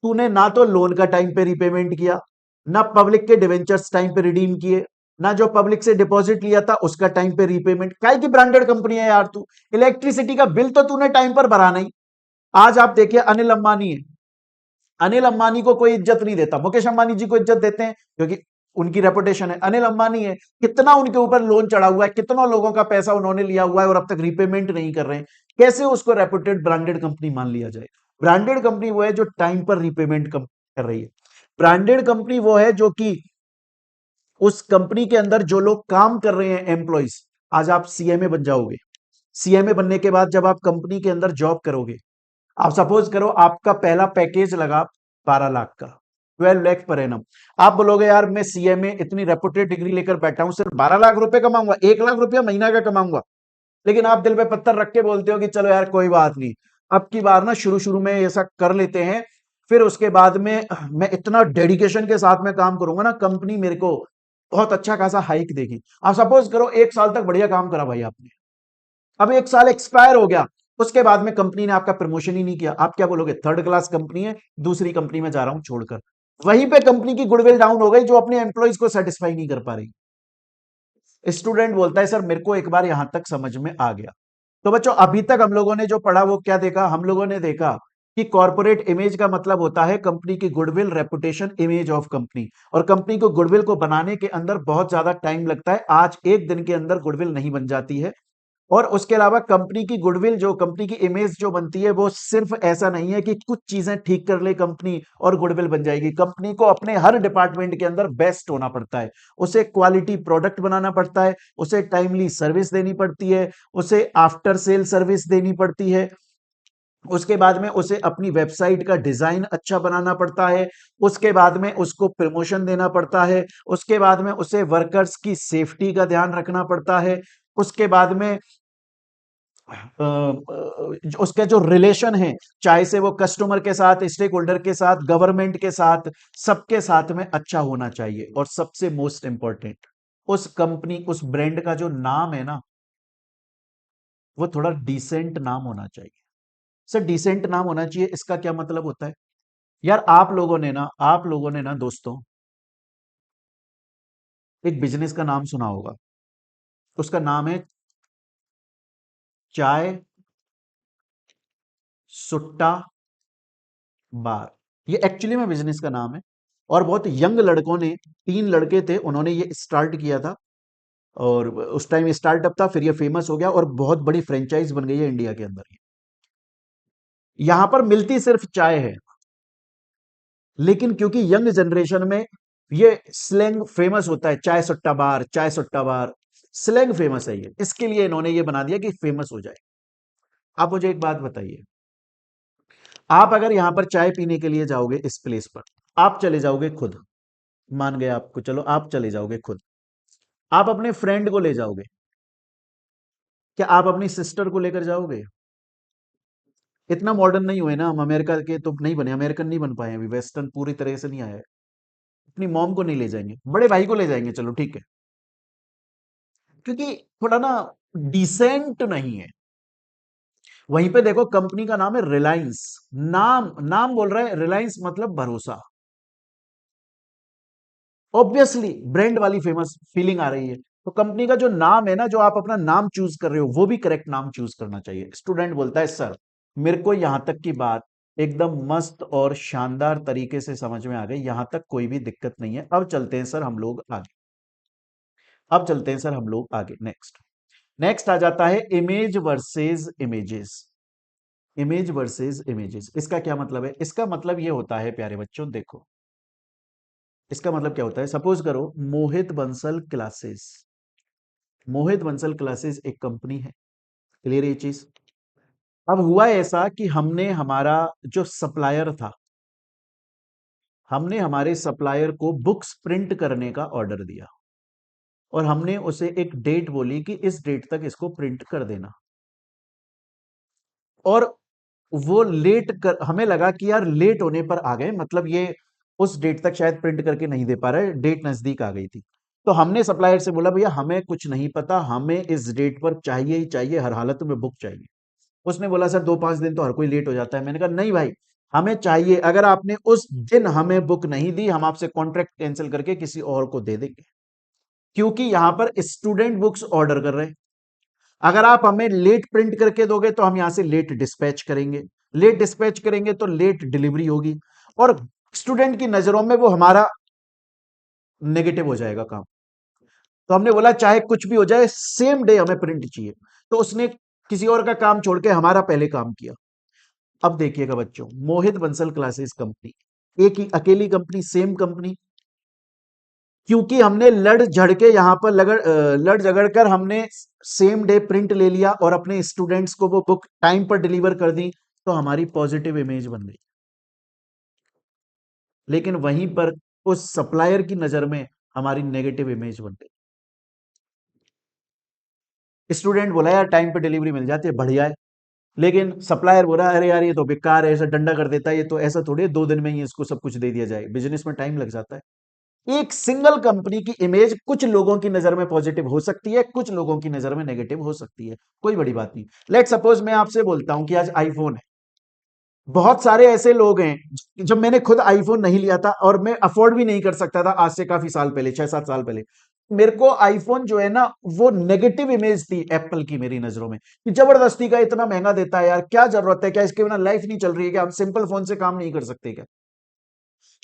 तूने ना तो लोन का टाइम पे रिपेमेंट किया, ना पब्लिक के डिवेंचर्स टाइम पे रिडीम किए, ना जो पब्लिक से डिपॉजिट लिया था उसका टाइम पे रीपेमेंट। काय की ब्रांडेड कंपनी है यार तू? इलेक्ट्रिसिटी का बिल तो तूने टाइम पर भरा नहीं। आज आप देखिए अनिल अंबानी है, अनिल अंबानी को कोई इज्जत नहीं देता, मुकेश अंबानी जी को इज्जत देते हैं क्योंकि उनकी रेपुटेशन है। अनिल अंबानी है, कितना उनके ऊपर लोन चढ़ा हुआ है, कितना लोगों का पैसा उन्होंने लिया हुआ है और अब तक रीपेमेंट नहीं कर रहे हैं। कैसे उसको रेपुटेड ब्रांडेड कंपनी मान लिया जाए? ब्रांडेड कंपनी वो है जो टाइम पर रीपेमेंट कर रही है। ब्रांडेड कंपनी वो है जो कि उस कंपनी के अंदर जो लोग काम कर रहे हैं, एम्प्लॉइज, आज आप सीएमए बन जाओगे, सीएमए बनने के बाद जब आप कंपनी के अंदर जॉब करोगे, आप सपोज करो आपका पहला पैकेज लगा 12 लाख का, 12 लाख पर एनम। आप बोलोगे यार मैं सीएमए इतनी रेपुटेड डिग्री लेकर बैठा हूं, सिर्फ 12 लाख रुपए कमाऊंगा, 1 लाख रुपया महीना का कमाऊंगा। लेकिन आप दिल पे पत्थर रख के बोलते हो कि चलो यार कोई बात नहीं, अब की बार ना शुरू शुरू में ऐसा कर लेते हैं, फिर उसके बाद में मैं इतना डेडिकेशन के साथ में काम करूंगा ना, कंपनी मेरे को बहुत अच्छा खासा हाइक देगी। आप सपोज करो 1 साल तक बढ़िया काम करा भाई आपने, अब 1 साल एक्सपायर हो गया, उसके बाद में कंपनी ने आपका प्रमोशन ही नहीं किया, आप क्या बोलोगे? थर्ड क्लास कंपनी है, दूसरी कंपनी में जा रहा हूं छोड़कर। वहीं पे कंपनी की गुडविल डाउन हो गई जो अपने एम्प्लॉइज को सेटिस्फाई नहीं कर पा रही। स्टूडेंट बोलता है सर मेरे को एक बार यहां तक समझ में आ गया। तो बच्चों अभी तक हम लोगों ने जो पढ़ा वो क्या देखा? हम लोगों ने देखा कि कॉर्पोरेट इमेज का मतलब होता है कंपनी की goodwill, reputation, image of company. और कंपनी को गुडविल को बनाने के अंदर बहुत ज्यादा टाइम लगता है, आज एक दिन के अंदर गुडविल नहीं बन जाती है। और उसके अलावा कंपनी की गुडविल, जो कंपनी की इमेज जो बनती है, वो सिर्फ ऐसा नहीं है कि कुछ चीजें ठीक कर ले कंपनी और गुडविल बन जाएगी। कंपनी को अपने हर डिपार्टमेंट के अंदर बेस्ट होना पड़ता है, उसे क्वालिटी प्रोडक्ट बनाना पड़ता है, उसे टाइमली सर्विस देनी पड़ती है, उसे आफ्टर सेल सर्विस देनी पड़ती है, उसके बाद में उसे अपनी वेबसाइट का डिजाइन अच्छा बनाना पड़ता है, उसके बाद में उसको प्रमोशन देना पड़ता है, उसके बाद में उसे वर्कर्स की सेफ्टी का ध्यान रखना पड़ता है, उसके बाद में उसके जो रिलेशन है, चाहे से वो कस्टमर के साथ, स्टेक होल्डर के साथ, गवर्नमेंट के साथ, सबके साथ में अच्छा होना चाहिए। और सबसे मोस्ट इंपॉर्टेंट, उस कंपनी, उस ब्रांड का जो नाम है ना, वो थोड़ा डिसेंट नाम होना चाहिए। सर डिसेंट नाम होना चाहिए, इसका क्या मतलब होता है? यार आप लोगों ने ना दोस्तों एक बिजनेस का नाम सुना होगा, उसका नाम है चाय सुट्टा बार। ये एक्चुअली में बिजनेस का नाम है और बहुत यंग लड़कों ने, 3 लड़के थे, उन्होंने ये स्टार्ट किया था और उस टाइम स्टार्टअप था, फिर ये फेमस हो गया और बहुत बड़ी फ्रेंचाइज बन गई है इंडिया के अंदर। यहां पर मिलती सिर्फ चाय है, लेकिन क्योंकि यंग जनरेशन में ये स्लैंग फेमस होता है, चाय सुट्टा बार, स्लैंग फेमस है ये, इसके लिए इन्होंने ये बना दिया कि फेमस हो जाए। आप मुझे एक बात बताइए, आप अगर यहां पर चाय पीने के लिए जाओगे इस प्लेस पर, आप चले जाओगे खुद, मान गए आपको, चलो आप चले जाओगे खुद, आप अपने फ्रेंड को ले जाओगे, क्या आप अपनी सिस्टर को लेकर जाओगे? इतना मॉडर्न नहीं हुए ना हम, अमेरिका के तो नहीं बने, अमेरिकन नहीं बन पाए अभी, वेस्टर्न पूरी तरह से नहीं आया है। अपनी मॉम को नहीं ले जाएंगे, बड़े भाई को ले जाएंगे, चलो ठीक है, क्योंकि थोड़ा ना डिसेंट नहीं है। वहीं पे देखो कंपनी का नाम है रिलायंस, नाम नाम बोल रहा है रिलायंस, मतलब भरोसा। ऑब्वियसली ब्रांड वाली फेमस फीलिंग आ रही है, तो कंपनी का जो नाम है ना, जो आप अपना नाम चूज कर रहे हो, वो भी करेक्ट नाम चूज करना चाहिए। स्टूडेंट बोलता है सर मेरे को यहां तक की बात एकदम मस्त और शानदार तरीके से समझ में आ गई, यहां तक कोई भी दिक्कत नहीं है, अब चलते हैं सर हम लोग आगे, अब चलते हैं सर हम लोग आगे। नेक्स्ट, नेक्स्ट आ जाता है image versus images. Image versus images, इसका क्या मतलब है? इसका मतलब ये होता है प्यारे बच्चों, देखो इसका मतलब क्या होता है, सपोज करो मोहित बंसल क्लासेस, मोहित बंसल क्लासेस एक कंपनी है, क्लियर ये चीज। अब हुआ ऐसा कि हमने हमारा जो सप्लायर था, हमने हमारे सप्लायर को बुक्स प्रिंट करने का ऑर्डर दिया और हमने उसे एक डेट बोली कि इस डेट तक इसको प्रिंट कर देना, और वो लेट कर, हमें लगा कि यार लेट होने पर आ गए, मतलब ये उस डेट तक शायद प्रिंट करके नहीं दे पा रहे, डेट नजदीक आ गई थी। तो हमने सप्लायर से बोला भैया हमें कुछ नहीं पता, हमें इस डेट पर चाहिए ही चाहिए, हर हालत में बुक चाहिए। उसने बोला सर 2-5 दिन तो हर कोई लेट हो जाता है। मैंने कहा नहीं भाई, हमें चाहिए, अगर आपने उस दिन हमें बुक नहीं दी, हम आपसे कॉन्ट्रैक्ट कैंसिल करके किसी और को दे देंगे, क्योंकि यहां पर स्टूडेंट बुक्स ऑर्डर कर रहे हैं। अगर आप हमें लेट प्रिंट करके दोगे तो हम यहां से लेट डिस्पैच करेंगे, लेट डिस्पैच करेंगे तो लेट डिलीवरी होगी, और स्टूडेंट की नजरों में वो हमारा नेगेटिव हो जाएगा काम। तो हमने बोला चाहे कुछ भी हो जाए सेम डे हमें प्रिंट चाहिए, तो उसने किसी और का काम छोड़ के हमारा पहले काम किया। अब देखिएगा बच्चों, मोहित बंसल क्लासेस कंपनी, एक ही अकेली कंपनी, सेम कंपनी, क्योंकि हमने लड़ झड़ के यहां पर लड़ झगड़ कर हमने सेम डे प्रिंट ले लिया और अपने स्टूडेंट्स को वो बुक टाइम पर डिलीवर कर दी, तो हमारी पॉजिटिव इमेज बन गई। लेकिन वहीं पर उस सप्लायर की नजर में हमारी नेगेटिव इमेज बन गई। स्टूडेंट बोला यार टाइम पे डिलीवरी मिल जाती है बढ़िया है, लेकिन सप्लायर बोला अरे यार ये तो बेकार है, ऐसा डंडा कर देता है, ये तो ऐसा थोड़ी है 2 दिन में ही इसको सब कुछ दे दिया जाए, बिजनेस में टाइम लग जाता है। एक सिंगल कंपनी की इमेज कुछ लोगों की नजर में पॉजिटिव हो सकती है, कुछ लोगों की नजर में नेगेटिव हो सकती है, कोई बड़ी बात नहीं। लेट सपोज मैं आपसे बोलता हूं कि आज आईफोन है, बहुत सारे ऐसे लोग हैं, जब मैंने खुद आईफोन नहीं लिया था और मैं अफोर्ड भी नहीं कर सकता था, आज से काफी साल पहले, 6-7 साल पहले, मेरे को आईफोन जो है ना, वो नेगेटिव इमेज थी एप्पल की मेरी नजरों में, कि जबरदस्ती का इतना महंगा देता है यार, क्या जरूरत है, क्या इसके बिना लाइफ नहीं चल रही है, क्या हम सिंपल फोन से काम नहीं कर सकते क्या?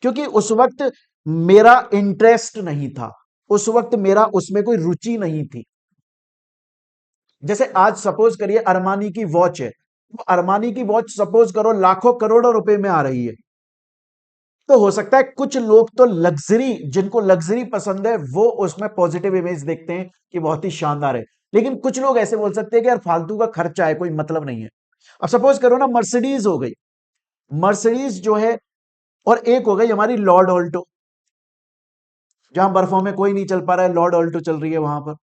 क्योंकि उस वक्त मेरा इंटरेस्ट नहीं था, उस वक्त मेरा उसमें कोई रुचि नहीं थी। जैसे आज सपोज करिए अरमानी की वॉच है, तो अरमानी की वॉच सपोज करो लाखों करोड़ों रुपए में आ रही है, तो हो सकता है कुछ लोग तो लग्जरी, जिनको लग्जरी पसंद है, वो उसमें पॉजिटिव इमेज देखते हैं कि बहुत ही शानदार है, लेकिन कुछ लोग ऐसे बोल सकते हैं कि यार फालतू का खर्चा है, कोई मतलब नहीं है। अब सपोज करो ना मर्सिडीज हो गई, मर्सिडीज जो है, और एक हो गई हमारी लॉर्ड ऑल्टो, जहां बर्फों में कोई नहीं चल पा रहा है, लॉर्ड ऑल्टो चल रही है वहां पर।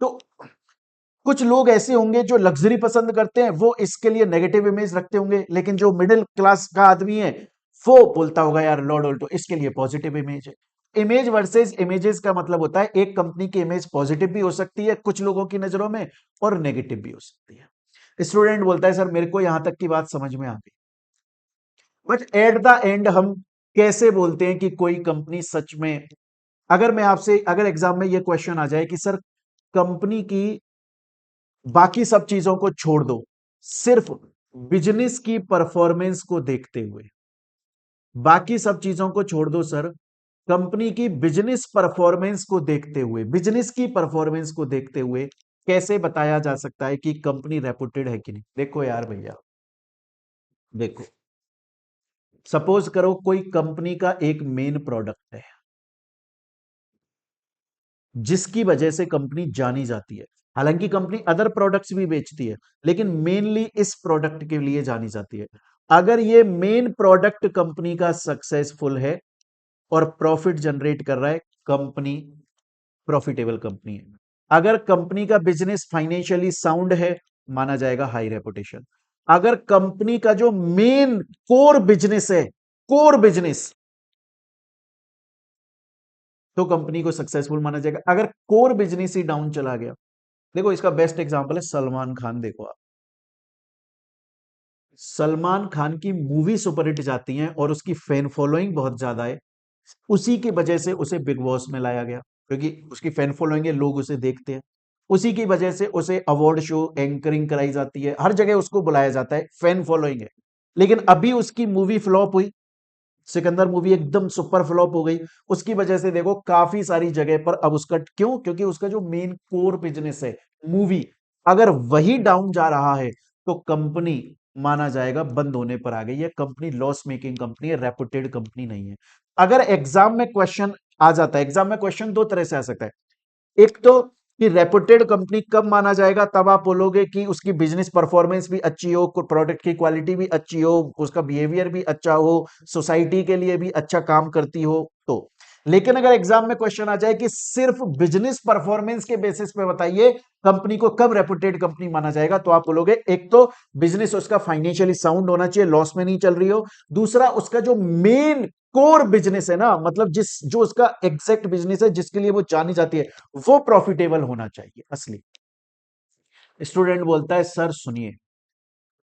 तो कुछ लोग ऐसे होंगे जो लग्जरी पसंद करते हैं, वो इसके लिए नेगेटिव इमेज रखते होंगे, लेकिन जो मिडिल क्लास का आदमी है वो बोलता होगा यार लॉर्ड ऑल्टो इसके लिए पॉजिटिव इमेज है। इमेज वर्सेस इमेजेस का मतलब होता है एक कंपनी की इमेज पॉजिटिव भी हो सकती है कुछ लोगों की नजरों में, और नेगेटिव भी हो सकती है। स्टूडेंट बोलता है सर मेरे को यहां तक की बात समझ में आ गई, बट एट द एंड हम कैसे बोलते हैं कि कोई कंपनी सच में, अगर मैं आपसे, अगर एग्जाम में यह क्वेश्चन आ जाए कि सर कंपनी की बाकी सब चीजों को छोड़ दो, सिर्फ बिजनेस की परफॉर्मेंस को देखते हुए, बाकी सब चीजों को छोड़ दो सर, कंपनी की बिजनेस परफॉर्मेंस को देखते हुए, बिजनेस की परफॉर्मेंस को देखते हुए कैसे बताया जा सकता है कि कंपनी रेपुटेड है कि नहीं। देखो यार भैया, देखो, सपोज करो कोई कंपनी का एक मेन प्रोडक्ट है जिसकी वजह से कंपनी जानी जाती है। हालांकि कंपनी अदर प्रोडक्ट्स भी बेचती है, लेकिन मेनली इस प्रोडक्ट के लिए जानी जाती है। अगर ये मेन प्रोडक्ट कंपनी का सक्सेसफुल है और प्रॉफिट जनरेट कर रहा है, कंपनी प्रॉफिटेबल कंपनी है। अगर कंपनी का बिजनेस फाइनेंशियली साउंड है, माना जाएगा हाई रेपुटेशन। अगर कंपनी का जो मेन कोर बिजनेस है, कोर बिजनेस, तो कंपनी को सक्सेसफुल माना जाएगा। अगर कोर बिजनेस ही डाउन चला गया, देखो इसका बेस्ट एग्जांपल है सलमान खान। देखो आप, सलमान खान की मूवी सुपरहिट जाती हैं और उसकी फैन फॉलोइंग बहुत ज्यादा है, उसी की वजह से उसे बिग बॉस में लाया गया, क्योंकि उसकी फैन फॉलोइंग है, लोग उसे देखते हैं। उसी की वजह से उसे अवार्ड शो एंकरिंग कराई जाती है, हर जगह उसको बुलाया जाता है, फैन फॉलोइंग है। लेकिन अभी उसकी मूवी फ्लॉप हुई, सिकंदर मूवी एकदम सुपर फ्लॉप हो गई। उसकी वजह से देखो काफी सारी जगह पर अब उसका, क्यों? क्योंकि उसका जो मेन कोर बिजनेस है मूवी, अगर वही डाउन जा रहा है, तो कंपनी माना जाएगा बंद होने पर आ गई है, कंपनी लॉस मेकिंग कंपनी है, रेपुटेड कंपनी नहीं है। अगर एग्जाम में क्वेश्चन आ जाता है, एग्जाम में क्वेश्चन दो तरह से आ सकता है। एक तो कि रेपुटेड कंपनी कब माना जाएगा, तब आप बोलोगे कि उसकी बिजनेस परफॉर्मेंस भी अच्छी हो, प्रोडक्ट की क्वालिटी भी अच्छी हो, उसका बिहेवियर भी अच्छा हो, सोसाइटी के लिए भी अच्छा काम करती हो तो। लेकिन अगर एग्जाम में क्वेश्चन आ जाए कि सिर्फ बिजनेस परफॉर्मेंस के बेसिस पे बताइए कंपनी को कब रेपुटेड कंपनी माना जाएगा, तो आप बोलोगे एक तो बिजनेस उसका फाइनेंशियली साउंड होना चाहिए, लॉस में नहीं चल रही हो। दूसरा, उसका जो मेन कोर बिजनेस है ना, मतलब जिस जो उसका एग्जैक्ट बिजनेस है जिसके लिए वो जानी जाती है, वो प्रॉफिटेबल होना चाहिए असली। स्टूडेंट बोलता है सर सुनिए,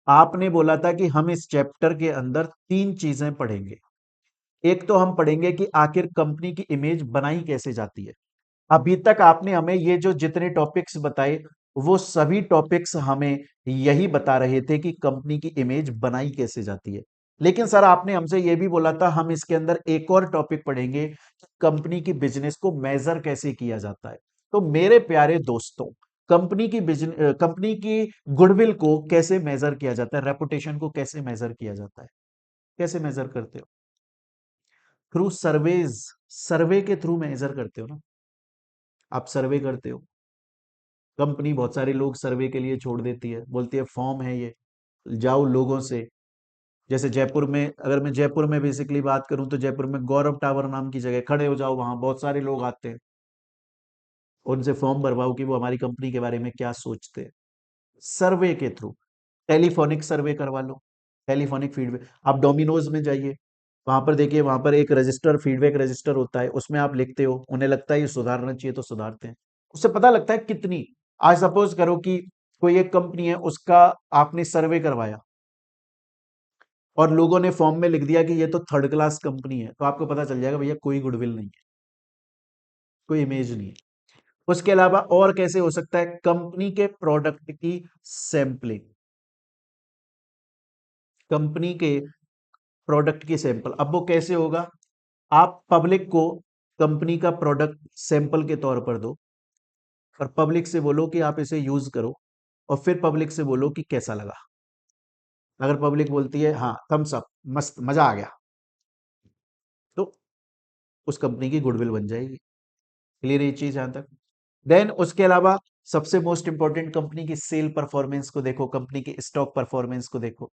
आपने बोला था कि हम इस चैप्टर के अंदर तीन चीजें पढ़ेंगे। एक तो हम पढ़ेंगे कि आखिर कंपनी की इमेज बनाई कैसे जाती है। अभी तक आपने हमें ये जो जितने टॉपिक्स बताए, वो सभी टॉपिक्स हमें यही बता रहे थे कि कंपनी की इमेज बनाई कैसे जाती है। लेकिन सर आपने हमसे ये भी बोला था हम इसके अंदर एक और टॉपिक पढ़ेंगे कि कंपनी की बिजनेस को मेजर कैसे किया जाता है। तो मेरे प्यारे दोस्तों, कंपनी की गुडविल को कैसे मेजर किया जाता है, रेपुटेशन को कैसे मेजर किया जाता है, कैसे मेजर करते हो? थ्रू सर्वेज, सर्वे के थ्रू मेजर करते हो ना। आप सर्वे करते हो, कंपनी बहुत सारे लोग सर्वे के लिए छोड़ देती है, बोलती है फॉर्म है ये, जाओ लोगों से। जैसे जयपुर में, अगर मैं जयपुर में बेसिकली बात करूं, तो जयपुर में गौरव टावर नाम की जगह खड़े हो जाओ, वहां बहुत सारे लोग आते हैं, उनसे फॉर्म भरवाओ कि वो हमारी कंपनी के बारे में क्या सोचते हैं। सर्वे के थ्रू, टेलीफोनिक सर्वे करवा लो, टेलीफोनिक फीडबैक। आप डोमिनोज में जाइए, वहां पर देखिए, वहां पर एक रजिस्टर, फीडबैक रजिस्टर होता है, उसमें आप लिखते हो, उन्हें लगता है ये सुधारना चाहिए तो सुधारते हैं। उससे पता लगता है कितनी, आज सपोज करो कि कोई एक कंपनी है, उसका आपने सर्वे करवाया और लोगों ने फॉर्म में लिख दिया कि ये तो थर्ड क्लास कंपनी है, तो आपको पता चल जाएगा भैया कोई गुडविल नहीं है, कोई इमेज नहीं है। उसके अलावा और कैसे हो सकता है? कंपनी के प्रोडक्ट की सैंपलिंग, कंपनी के प्रोडक्ट की सैंपल। अब वो कैसे होगा? आप पब्लिक को कंपनी का प्रोडक्ट सैंपल के तौर पर दो और पब्लिक से बोलो कि आप इसे यूज करो, और फिर पब्लिक से बोलो कि कैसा लगा। अगर पब्लिक बोलती है हाँ थम्स अप, मस्त, मजा आ गया, तो उस कंपनी की गुडविल बन जाएगी। क्लियर ये चीज यहां तक? देन उसके अलावा सबसे मोस्ट इंपॉर्टेंट, कंपनी की सेल परफॉर्मेंस को देखो, कंपनी की स्टॉक परफॉर्मेंस को देखो।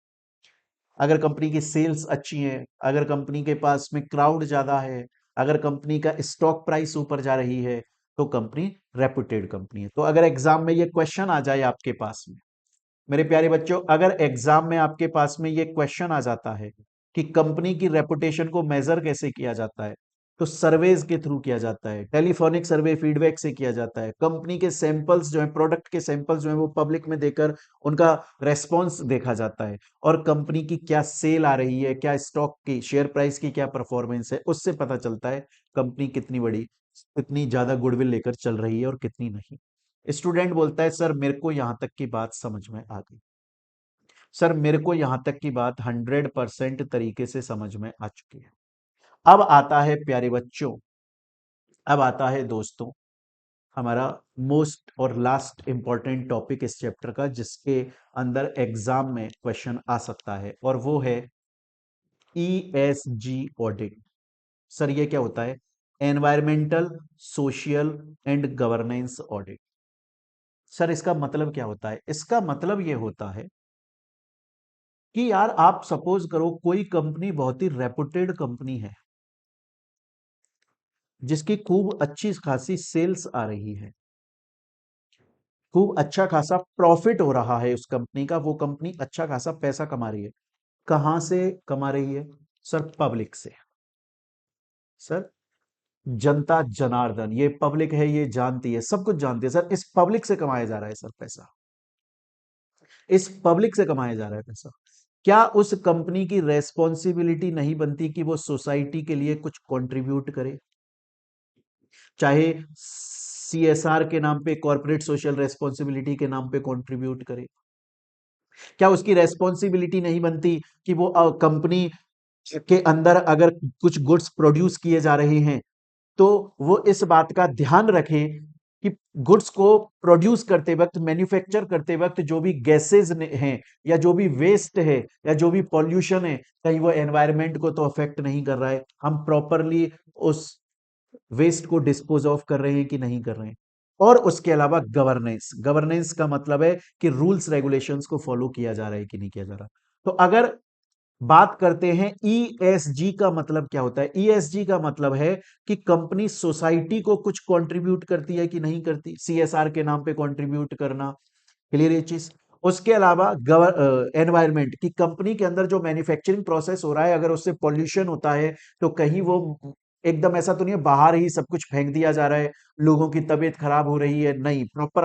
अगर कंपनी की सेल्स अच्छी है, अगर कंपनी के पास में क्राउड ज्यादा है, अगर कंपनी का स्टॉक प्राइस ऊपर जा रही है, तो कंपनी रेपुटेड कंपनी है। तो अगर एग्जाम में ये क्वेश्चन आ जाए आपके पास में, मेरे प्यारे बच्चों, अगर एग्जाम में आपके पास में ये क्वेश्चन आ जाता है कि कंपनी की रेपुटेशन को मेजर कैसे किया जाता है, तो सर्वेज के थ्रू किया जाता है, टेलीफोनिक सर्वे फीडबैक से किया जाता है, कंपनी के सैंपल्स जो है, प्रोडक्ट के सैंपल्स जो है, वो पब्लिक में देकर उनका रेस्पॉन्स देखा जाता है, और कंपनी की क्या सेल आ रही है, क्या स्टॉक की, शेयर प्राइस की क्या परफॉर्मेंस है, उससे पता चलता है कंपनी कितनी बड़ी, कितनी ज्यादा गुडविल लेकर चल रही है और कितनी नहीं। स्टूडेंट बोलता है सर मेरे को यहां तक की बात समझ में आ गई। सर मेरे को यहां तक की बात 100% तरीके से समझ में आ चुकी है। अब आता है प्यारे बच्चों, अब आता है दोस्तों हमारा मोस्ट और लास्ट इंपॉर्टेंट टॉपिक इस चैप्टर का, जिसके अंदर एग्जाम में क्वेश्चन आ सकता है, और वो है ईएसजी ऑडिट। सर ये क्या होता है? Environmental, social and governance audit. Sir इसका मतलब क्या होता है? इसका मतलब ये होता है कि यार आप सपोज करो कोई कंपनी बहुत ही रेपुटेड कंपनी है, जिसकी खूब अच्छी खासी सेल्स आ रही है, खूब अच्छा खासा प्रॉफिट हो रहा है उस कंपनी का, वो कंपनी अच्छा खासा पैसा कमा रही है। कहां से कमा रही है? सर पब्लिक से। सर जनता जनार्दन, ये पब्लिक है, ये जानती है, सब कुछ जानती है सर, इस पब्लिक से कमाया जा रहा है सर पैसा, इस पब्लिक से कमाया जा रहा है पैसा। क्या उस कंपनी की रेस्पॉन्सिबिलिटी नहीं बनती कि वो सोसाइटी के लिए कुछ कंट्रीब्यूट करे? चाहे सीएसआर के नाम पे, कॉर्पोरेट सोशल रेस्पॉन्सिबिलिटी के नाम पे कंट्रीब्यूट करे? क्या उसकी रेस्पॉन्सिबिलिटी नहीं बनती कि वो कंपनी के अंदर अगर कुछ गुड्स प्रोड्यूस किए जा रहे हैं, तो वो इस बात का ध्यान रखे कि गुड्स को प्रोड्यूस करते वक्त, मैन्युफैक्चर करते वक्त जो भी गैसेज हैं, या जो भी वेस्ट है, या जो भी पॉल्यूशन है, कहीं वो एनवायरनमेंट को तो अफेक्ट नहीं कर रहा है, हम प्रॉपरली उस वेस्ट को डिस्पोज ऑफ कर रहे हैं कि नहीं कर रहे हैं। और उसके अलावा गवर्नेंस, गवर्नेंस का मतलब है कि रूल्स रेगुलेशंस को फॉलो किया जा रहा है कि नहीं किया जा रहा। तो अगर बात करते हैं ईएसजी का मतलब क्या होता है? ईएसजी का मतलब है कि कंपनी सोसाइटी को कुछ कंट्रीब्यूट करती है कि नहीं करती, सीएसआर के नाम पे कंट्रीब्यूट करना, क्लियर ये चीज। उसके अलावा एनवायरमेंट की, कंपनी के अंदर जो मैन्युफैक्चरिंग प्रोसेस हो रहा है, अगर उससे पॉल्यूशन होता है तो कहीं वो एकदम ऐसा तो नहीं है बाहर ही सब कुछ फेंक दिया जा रहा है, लोगों की तबीयत खराब हो रही है, नहीं, प्रॉपर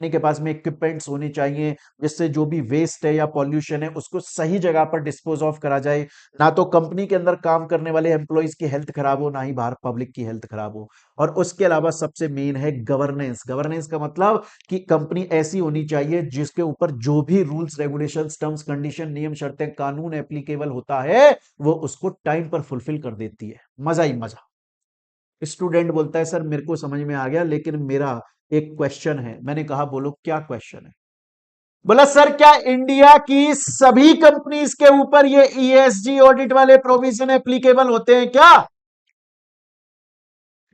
अपने के पास में इक्विपमेंट्स होने चाहिए, जिससे जो भी वेस्ट है या पॉल्यूशन है उसको सही जगह पर डिस्पोज ऑफ करा जाए, ना तो कंपनी के अंदर काम करने वाले एम्प्लॉयज की हेल्थ खराब हो, ना ही बाहर पब्लिक की हेल्थ खराब हो। और उसके अलावा सबसे मेन है गवर्नेंस। गवर्नेंस का मतलब कि कंपनी ऐसी होनी चाहिए जिसके ऊपर जो भी रूल्स रेगुलेशंस, टर्म्स कंडीशन, नियम शर्तें, कानून एप्लीकेबल होता है, वो उसको टाइम पर फुलफिल कर देती है। मजा ही मजा। स्टूडेंट बोलता है सर मेरे को समझ में आ गया, लेकिन मेरा एक क्वेश्चन है। मैंने कहा बोलो क्या क्वेश्चन है? बोला सर क्या इंडिया की सभी कंपनीज के ऊपर ये ईएसजी ऑडिट वाले प्रोविजन एप्लीकेबल होते हैं क्या?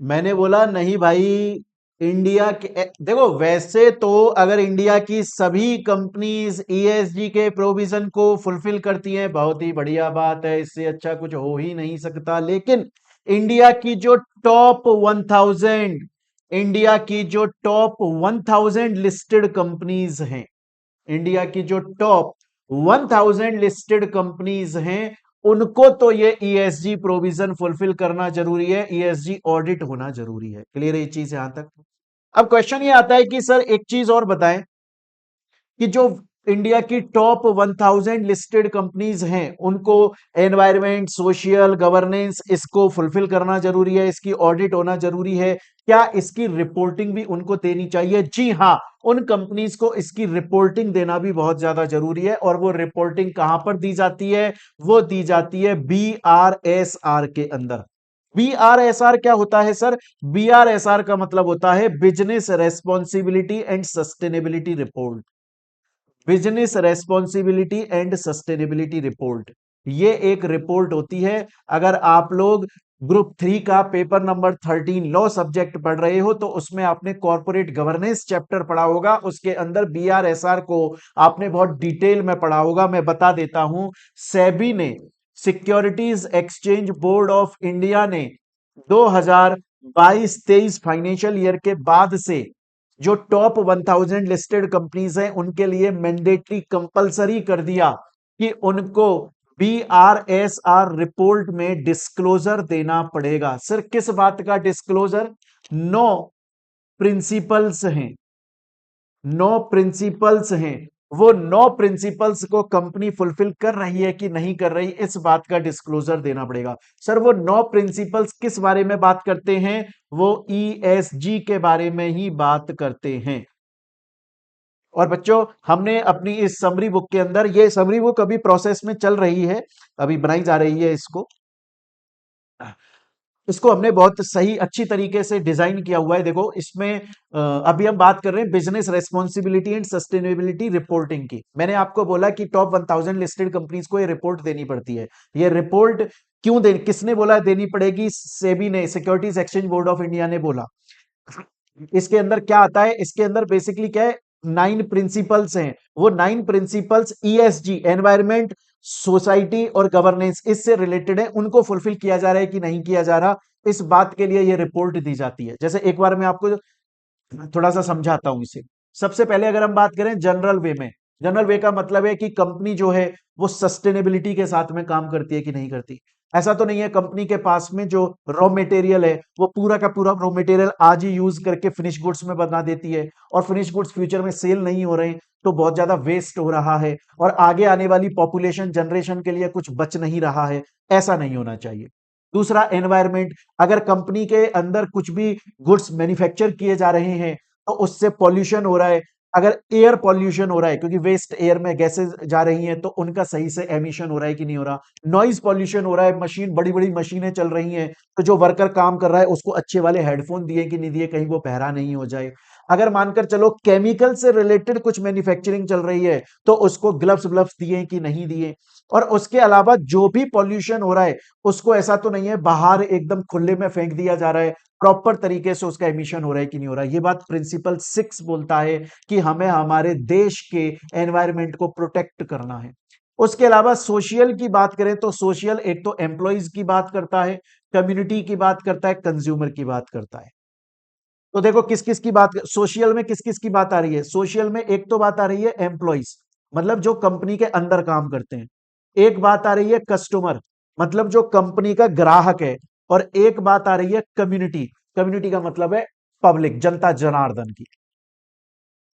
मैंने बोला नहीं भाई, इंडिया के देखो, वैसे तो अगर इंडिया की सभी कंपनीज ईएसजी के प्रोविजन को फुलफिल करती हैं, बहुत ही बढ़िया बात है, इससे अच्छा कुछ हो ही नहीं सकता। लेकिन इंडिया की जो टॉप 1000, इंडिया की जो टॉप 1000 लिस्टेड कंपनीज हैं, इंडिया की जो टॉप 1000 लिस्टेड कंपनीज हैं, उनको तो ये ईएसजी प्रोविजन फुलफिल करना जरूरी है, ईएसजी ऑडिट होना जरूरी है। क्लियर है ये चीज यहां तक? अब क्वेश्चन ये आता है कि सर एक चीज और बताएं कि जो इंडिया की टॉप 1000 लिस्टेड कंपनीज हैं, उनको एनवायरमेंट, सोशल, गवर्नेंस, इसको फुलफिल करना जरूरी है, इसकी ऑडिट होना जरूरी है। क्या इसकी रिपोर्टिंग भी उनको देनी चाहिए? जी हां, उन कंपनीज को इसकी रिपोर्टिंग देना भी बहुत ज्यादा जरूरी है। और वो रिपोर्टिंग कहां पर दी जाती है? वो दी जाती है बीआरएसआर के अंदर। बीआरएसआर क्या होता है सर? बीआरएसआर का मतलब होता है business responsibility and sustainability report. Business responsibility and sustainability report, ये एक रिपोर्ट होती है। अगर आप लोग ग्रुप 3 का पेपर नंबर 13 लॉ सब्जेक्ट पढ़ रहे हो, तो उसमें आपने कॉर्पोरेट गवर्नेंस चैप्टर पढ़ा होगा, उसके अंदर बीआरएसआर को आपने बहुत डिटेल में पढ़ा होगा। मैं बता देता हूं, सेबी ने, securities exchange board of India ने 2022-23 फाइनेंशियल ईयर के बाद से जो टॉप 1000 लिस्टेड कंपनीज हैं, उनके लिए मैंडेटरी कंपलसरी कर दिया कि उनको बीआरएसआर रिपोर्ट में डिस्क्लोजर देना पड़ेगा। सर किस बात का डिस्क्लोजर? 9 प्रिंसिपल्स हैं, 9 प्रिंसिपल्स हैं, वो 9 प्रिंसिपल्स को कंपनी फुलफिल कर रही है कि नहीं कर रही, इस बात का डिस्क्लोजर देना पड़ेगा। सर वो 9 प्रिंसिपल्स किस बारे में बात करते हैं? वो ईएसजी के बारे में ही बात करते हैं। और बच्चों हमने अपनी इस समरी बुक के अंदर, ये समरी बुक अभी प्रोसेस में चल रही है, अभी बनाई जा रही है इसको, इसको हमने बहुत सही अच्छी तरीके से डिजाइन किया हुआ है। देखो इसमें अभी हम बात कर रहे हैं business responsibility and sustainability reporting की। मैंने आपको बोला कि टॉप 1000 लिस्टेड कंपनीज को ये रिपोर्ट देनी पड़ती है। ये रिपोर्ट क्यों दे, किसने बोला देनी पड़ेगी? सेबी ने, securities exchange board of India ने बोला। इसके अंदर क्या आता है? इसके अंदर बेसिकली क्या है, 9 प्रिंसिपल्स हैं। वो 9 प्रिंसिपल्स ईएसजी, एनवायरमेंट, सोसाइटी और गवर्नेंस, इससे रिलेटेड है। उनको फुलफिल किया जा रहा है कि नहीं किया जा रहा, इस बात के लिए ये रिपोर्ट दी जाती है। जैसे एक बार मैं आपको थोड़ा सा समझाता हूं इसे। सबसे पहले अगर हम बात करें जनरल वे में, जनरल वे का मतलब है कि कंपनी जो है वो सस्टेनेबिलिटी के साथ में काम करती है कि नहीं करती। ऐसा तो नहीं है कंपनी के पास में जो रॉ मटेरियल है वो पूरा का पूरा रॉ मटेरियल आज ही यूज करके फिनिश गुड्स में बना देती है, और फिनिश गुड्स फ्यूचर में सेल नहीं हो रहे, तो बहुत ज्यादा वेस्ट हो रहा है और आगे आने वाली पॉपुलेशन जनरेशन के लिए कुछ बच नहीं रहा है। ऐसा नहीं होना चाहिए। दूसरा एनवायरमेंट, अगर कंपनी के अंदर कुछ भी गुड्स मैन्युफैक्चर किए जा रहे हैं तो उससे पॉल्यूशन हो रहा है, अगर एयर पॉल्यूशन हो रहा है क्योंकि वेस्ट एयर में गैसेस जा रही हैं तो उनका सही से एमिशन हो रहा है कि नहीं हो रहा, नॉइज पॉल्यूशन हो रहा है, मशीन बड़ी बड़ी मशीनें चल रही हैं तो जो वर्कर काम कर रहा है उसको अच्छे वाले हेडफोन दिए कि नहीं दिए, कहीं वो बहरा नहीं हो जाए। अगर मानकर चलो केमिकल से रिलेटेड कुछ मैन्युफैक्चरिंग चल रही है तो उसको ग्लव्स ग्लव्स दिए कि नहीं दिए। और उसके अलावा जो भी पॉल्यूशन हो रहा है उसको ऐसा तो नहीं है बाहर एकदम खुले में फेंक दिया जा रहा है, प्रॉपर तरीके से उसका एमिशन हो रहा है कि नहीं हो रहा है। ये बात प्रिंसिपल 6 बोलता है कि हमें हमारे देश के एनवायरनमेंट को प्रोटेक्ट करना है। उसके अलावा सोशल की बात करें तो सोशल एक तो एम्प्लॉयज की बात करता है, कम्युनिटी की बात करता है, कंज्यूमर की बात करता है। तो देखो किस किस की बात, सोशल में किस किस की बात आ रही है? सोशल में एक तो बात आ रही है एम्प्लॉयज, मतलब जो कंपनी के अंदर काम करते हैं। एक बात आ रही है कस्टमर, मतलब जो कंपनी का ग्राहक है। और एक बात आ रही है कम्युनिटी, कम्युनिटी का मतलब है पब्लिक, जनता जनार्दन की।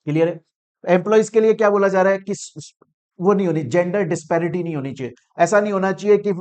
क्लियर है? एम्प्लॉयज के लिए क्या बोला जा रहा है कि वो नहीं होनी, जेंडर डिस्पैरिटी नहीं होनी चाहिए। ऐसा नहीं होना चाहिए कि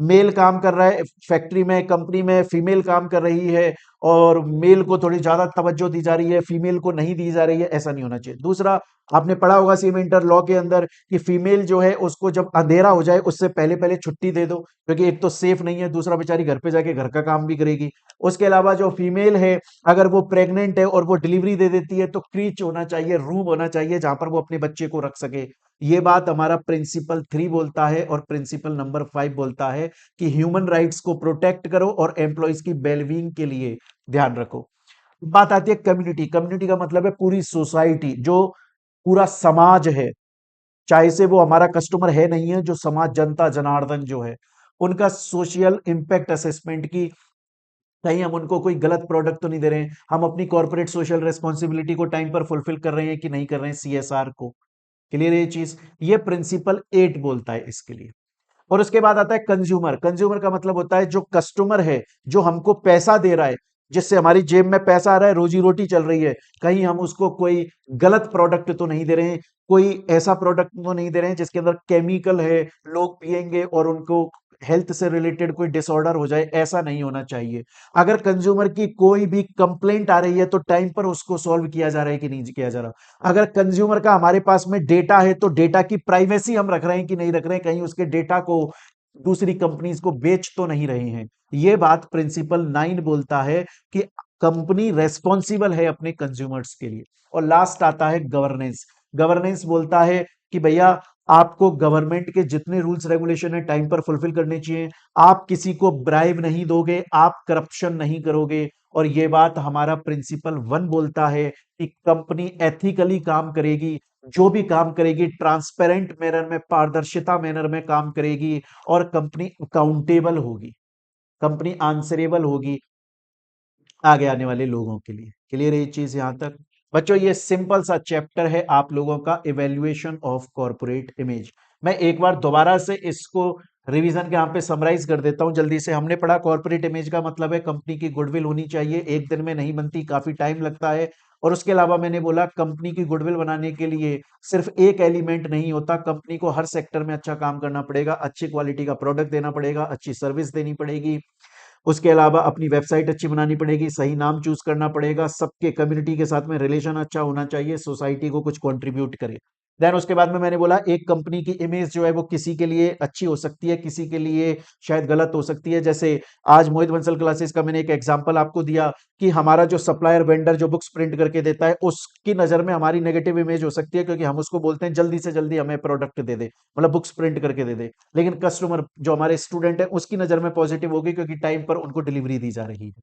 मेल काम कर रहा है फैक्ट्री में, कंपनी में, फीमेल काम कर रही है और मेल को थोड़ी ज्यादा तवज्जो दी जा रही है, फीमेल को नहीं दी जा रही है, ऐसा नहीं होना चाहिए। दूसरा, आपने पढ़ा होगा सीएम इंटर लॉ के अंदर कि फीमेल जो है उसको जब अंधेरा हो जाए उससे पहले पहले छुट्टी दे दो, क्योंकि एक तो सेफ नहीं है, दूसरा बेचारी घर पे जाके घर का काम भी करेगी। उसके अलावा जो फीमेल है अगर वो प्रेग्नेंट है और वो डिलीवरी दे देती है तो क्रीच होना चाहिए, रूम होना चाहिए जहां पर वो अपने बच्चे को रख सके। ये बात हमारा प्रिंसिपल 3 बोलता है। और प्रिंसिपल नंबर 5 बोलता है कि ह्यूमन राइट्स को प्रोटेक्ट करो और एम्प्लॉयज की वेलबींग के लिए ध्यान रखो। बात आती है कम्युनिटी, कम्युनिटी का मतलब है पूरी सोसाइटी, जो पूरा समाज है, चाहे से वो हमारा कस्टमर है नहीं है, जो समाज, जनता जनार्दन जो है, उनका सोशल इंपैक्ट असेसमेंट की कहीं हम उनको कोई गलत प्रोडक्ट तो नहीं दे रहे हैं, हम अपनी कॉर्पोरेट सोशल रेस्पॉन्सिबिलिटी को टाइम पर फुलफिल कर रहे हैं कि नहीं कर रहे हैं, सीएसआर को। क्लियर है ये चीज? ये प्रिंसिपल 8 बोलता है इसके लिए। और उसके बाद आता है कंज्यूमर, कंज्यूमर का मतलब होता है जो कस्टमर है, जो हमको पैसा दे रहा है, जिससे हमारी जेब में पैसा आ रहा है, रोजी रोटी चल रही है, कहीं हम उसको कोई गलत प्रोडक्ट तो नहीं दे रहे हैं, कोई ऐसा प्रोडक्ट तो नहीं दे रहे हैं जिसके अंदर केमिकल है, लोग पिएंगे और उनको हेल्थ से रिलेटेड कोई डिसऑर्डर हो जाए, ऐसा नहीं होना चाहिए। अगर कंज्यूमर की कोई भी कंप्लेंट आ रही है तो टाइम पर उसको सॉल्व किया जा रहा है कि नहीं किया जा रहा। अगर कंज्यूमर का हमारे पास में डेटा है तो डेटा की प्राइवेसी हम रख रहे हैं कि नहीं रख रहे हैं, कहीं उसके डेटा को दूसरी कंपनीज को बेच तो नहीं रहे हैं। ये बात प्रिंसिपल 9 बोलता है कि कंपनी रेस्पॉन्सिबल है अपने कंज्यूमर्स के लिए। और लास्ट आता है गवर्नेंस, गवर्नेंस बोलता है कि भैया आपको गवर्नमेंट के जितने रूल्स रेगुलेशन है टाइम पर फुलफिल करने चाहिए, आप किसी को ब्राइब नहीं दोगे, आप करप्शन नहीं करोगे। और ये बात हमारा प्रिंसिपल 1 बोलता है कि कंपनी एथिकली काम करेगी, जो भी काम करेगी ट्रांसपेरेंट मैनर में, पारदर्शिता मैनर में काम करेगी, और कंपनी अकाउंटेबल होगी, कंपनी आंसरेबल होगी आगे आने वाले लोगों के लिए। क्लियर है ये चीज यहां तक? बच्चों ये सिंपल सा चैप्टर है आप लोगों का, इवेल्युएशन ऑफ कॉर्पोरेट इमेज। मैं एक बार दोबारा से इसको रिवीजन के यहाँ पे समराइज कर देता हूं जल्दी से। हमने पढ़ा कॉर्पोरेट इमेज का मतलब है कंपनी की गुडविल होनी चाहिए, एक दिन में नहीं बनती, काफी टाइम लगता है। और उसके अलावा मैंने बोला कंपनी की गुडविल बनाने के लिए सिर्फ एक एलिमेंट नहीं होता, कंपनी को हर सेक्टर में अच्छा काम करना पड़ेगा, अच्छी क्वालिटी का प्रोडक्ट देना पड़ेगा, अच्छी सर्विस देनी पड़ेगी, उसके अलावा अपनी वेबसाइट अच्छी बनानी पड़ेगी, सही नाम चूज करना पड़ेगा, सबके कम्युनिटी के साथ में रिलेशन अच्छा होना चाहिए, सोसाइटी को कुछ कंट्रीब्यूट करे। देन उसके बाद में मैंने बोला एक कंपनी की इमेज जो है वो किसी के लिए अच्छी हो सकती है, किसी के लिए शायद गलत हो सकती है। जैसे आज मोहित बंसल क्लासेस का मैंने एक एग्जांपल आपको दिया कि हमारा जो सप्लायर वेंडर जो बुक्स प्रिंट करके देता है उसकी नजर में हमारी नेगेटिव इमेज हो सकती है, क्योंकि हम उसको बोलते हैं जल्दी से जल्दी हमें प्रोडक्ट दे दे, मतलब बुक्स प्रिंट करके दे दे। लेकिन कस्टमर जो हमारे स्टूडेंट है उसकी नजर में पॉजिटिव होगी, क्योंकि टाइम पर उनको डिलीवरी दी जा रही है।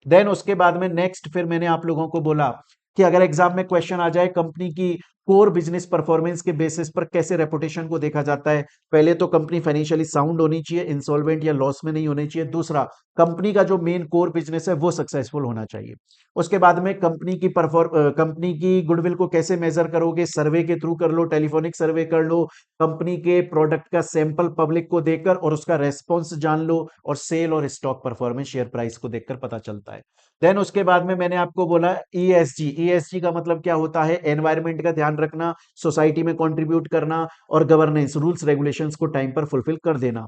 देन उसके बाद में नेक्स्ट फिर मैंने आप लोगों को बोला कि अगर एग्जाम में क्वेश्चन आ जाए कंपनी की कोर बिजनेस परफॉर्मेंस के बेसिस पर कैसे रेपुटेशन को देखा जाता है। पहले तो कंपनी फाइनेंशियली साउंड होनी चाहिए, इंसॉल्वेंट या लॉस में नहीं होनी चाहिए। दूसरा, कंपनी का जो मेन कोर बिजनेस है वो सक्सेसफुल होना चाहिए। उसके बाद में कंपनी की गुडविल को कैसे मेजर करोगे, सर्वे के थ्रू कर लो, टेलीफोनिक सर्वे कर लो, कंपनी के प्रोडक्ट का सैंपल पब्लिक को देकर और उसका रेस्पॉन्स जान लो, और सेल और स्टॉक परफॉर्मेंस शेयर प्राइस को देखकर पता चलता है। देन उसके बाद में मैंने आपको बोला ईएसजी। ईएसजी का मतलब क्या होता है, एनवायरमेंट का ध्यान रखना, सोसाइटी में कंट्रीब्यूट करना, और गवर्नेंस रूल्स रेगुलेशंस को टाइम पर फुलफिल कर देना।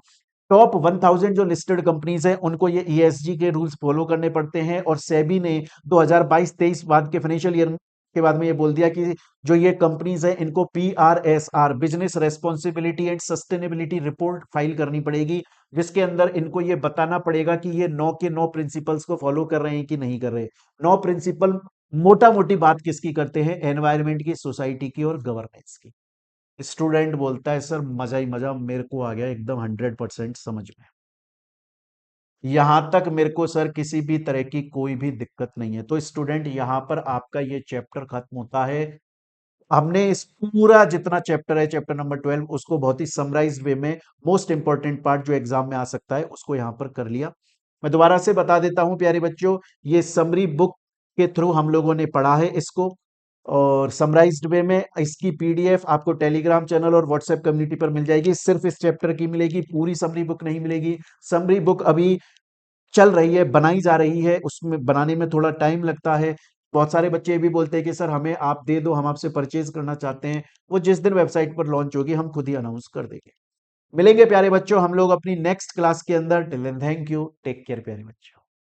टॉप 1000 जो लिस्टेड कंपनीज हैं उनको ये ईएसजी के रूल्स फॉलो करने पड़ते हैं, और सेबी ने 2022-23 बाद के फाइनेंशियल ईयर के बाद में ये बोल दिया कि जो ये कंपनीज हैं इनको PRSR, business responsibility and sustainability report file करनी पड़ेगी, जिसके अंदर इनको ये बताना पड़ेगा कि ये 9 के 9 प्रिंसिपल्स को फॉलो कर रहे हैं कि नहीं कर रहे। 9 प्रिंसिपल मोटा मोटी बात किसकी करते हैं, एनवायरमेंट की, सोसाइटी की और गवर्नेंस की। स्टूडेंट बोलता है सर मजा ही मजा, मेरे को आ गया एकदम 100% समझ में। यहां तक मेरे को सर किसी भी तरह की कोई भी दिक्कत नहीं है। तो स्टूडेंट यहां पर आपका ये चैप्टर खत्म होता है। हमने इस पूरा जितना चैप्टर है, चैप्टर नंबर 12, उसको बहुत ही समराइज्ड वे में, मोस्ट इंपॉर्टेंट पार्ट जो एग्जाम में आ सकता है उसको यहां पर कर लिया। मैं दोबारा से बता देता हूं प्यारे बच्चों, ये समरी बुक के थ्रू हम लोगों ने पढ़ा है इसको, और समराइज्ड वे में इसकी पीडीएफ आपको टेलीग्राम चैनल और व्हाट्सएप कम्युनिटी पर मिल जाएगी। सिर्फ इस चैप्टर की मिलेगी, पूरी समरी बुक नहीं मिलेगी। समरी बुक अभी चल रही है, बनाई जा रही है, उसमें बनाने में थोड़ा टाइम लगता है। बहुत सारे बच्चे ये भी बोलते हैं कि सर हमें आप दे दो, हम आपसे परचेज करना चाहते हैं। वो जिस दिन वेबसाइट पर लॉन्च होगी हम खुद ही अनाउंस कर देंगे। मिलेंगे प्यारे बच्चों हम लोग अपनी नेक्स्ट क्लास के अंदर। Till then thank you, take care प्यारे बच्चों।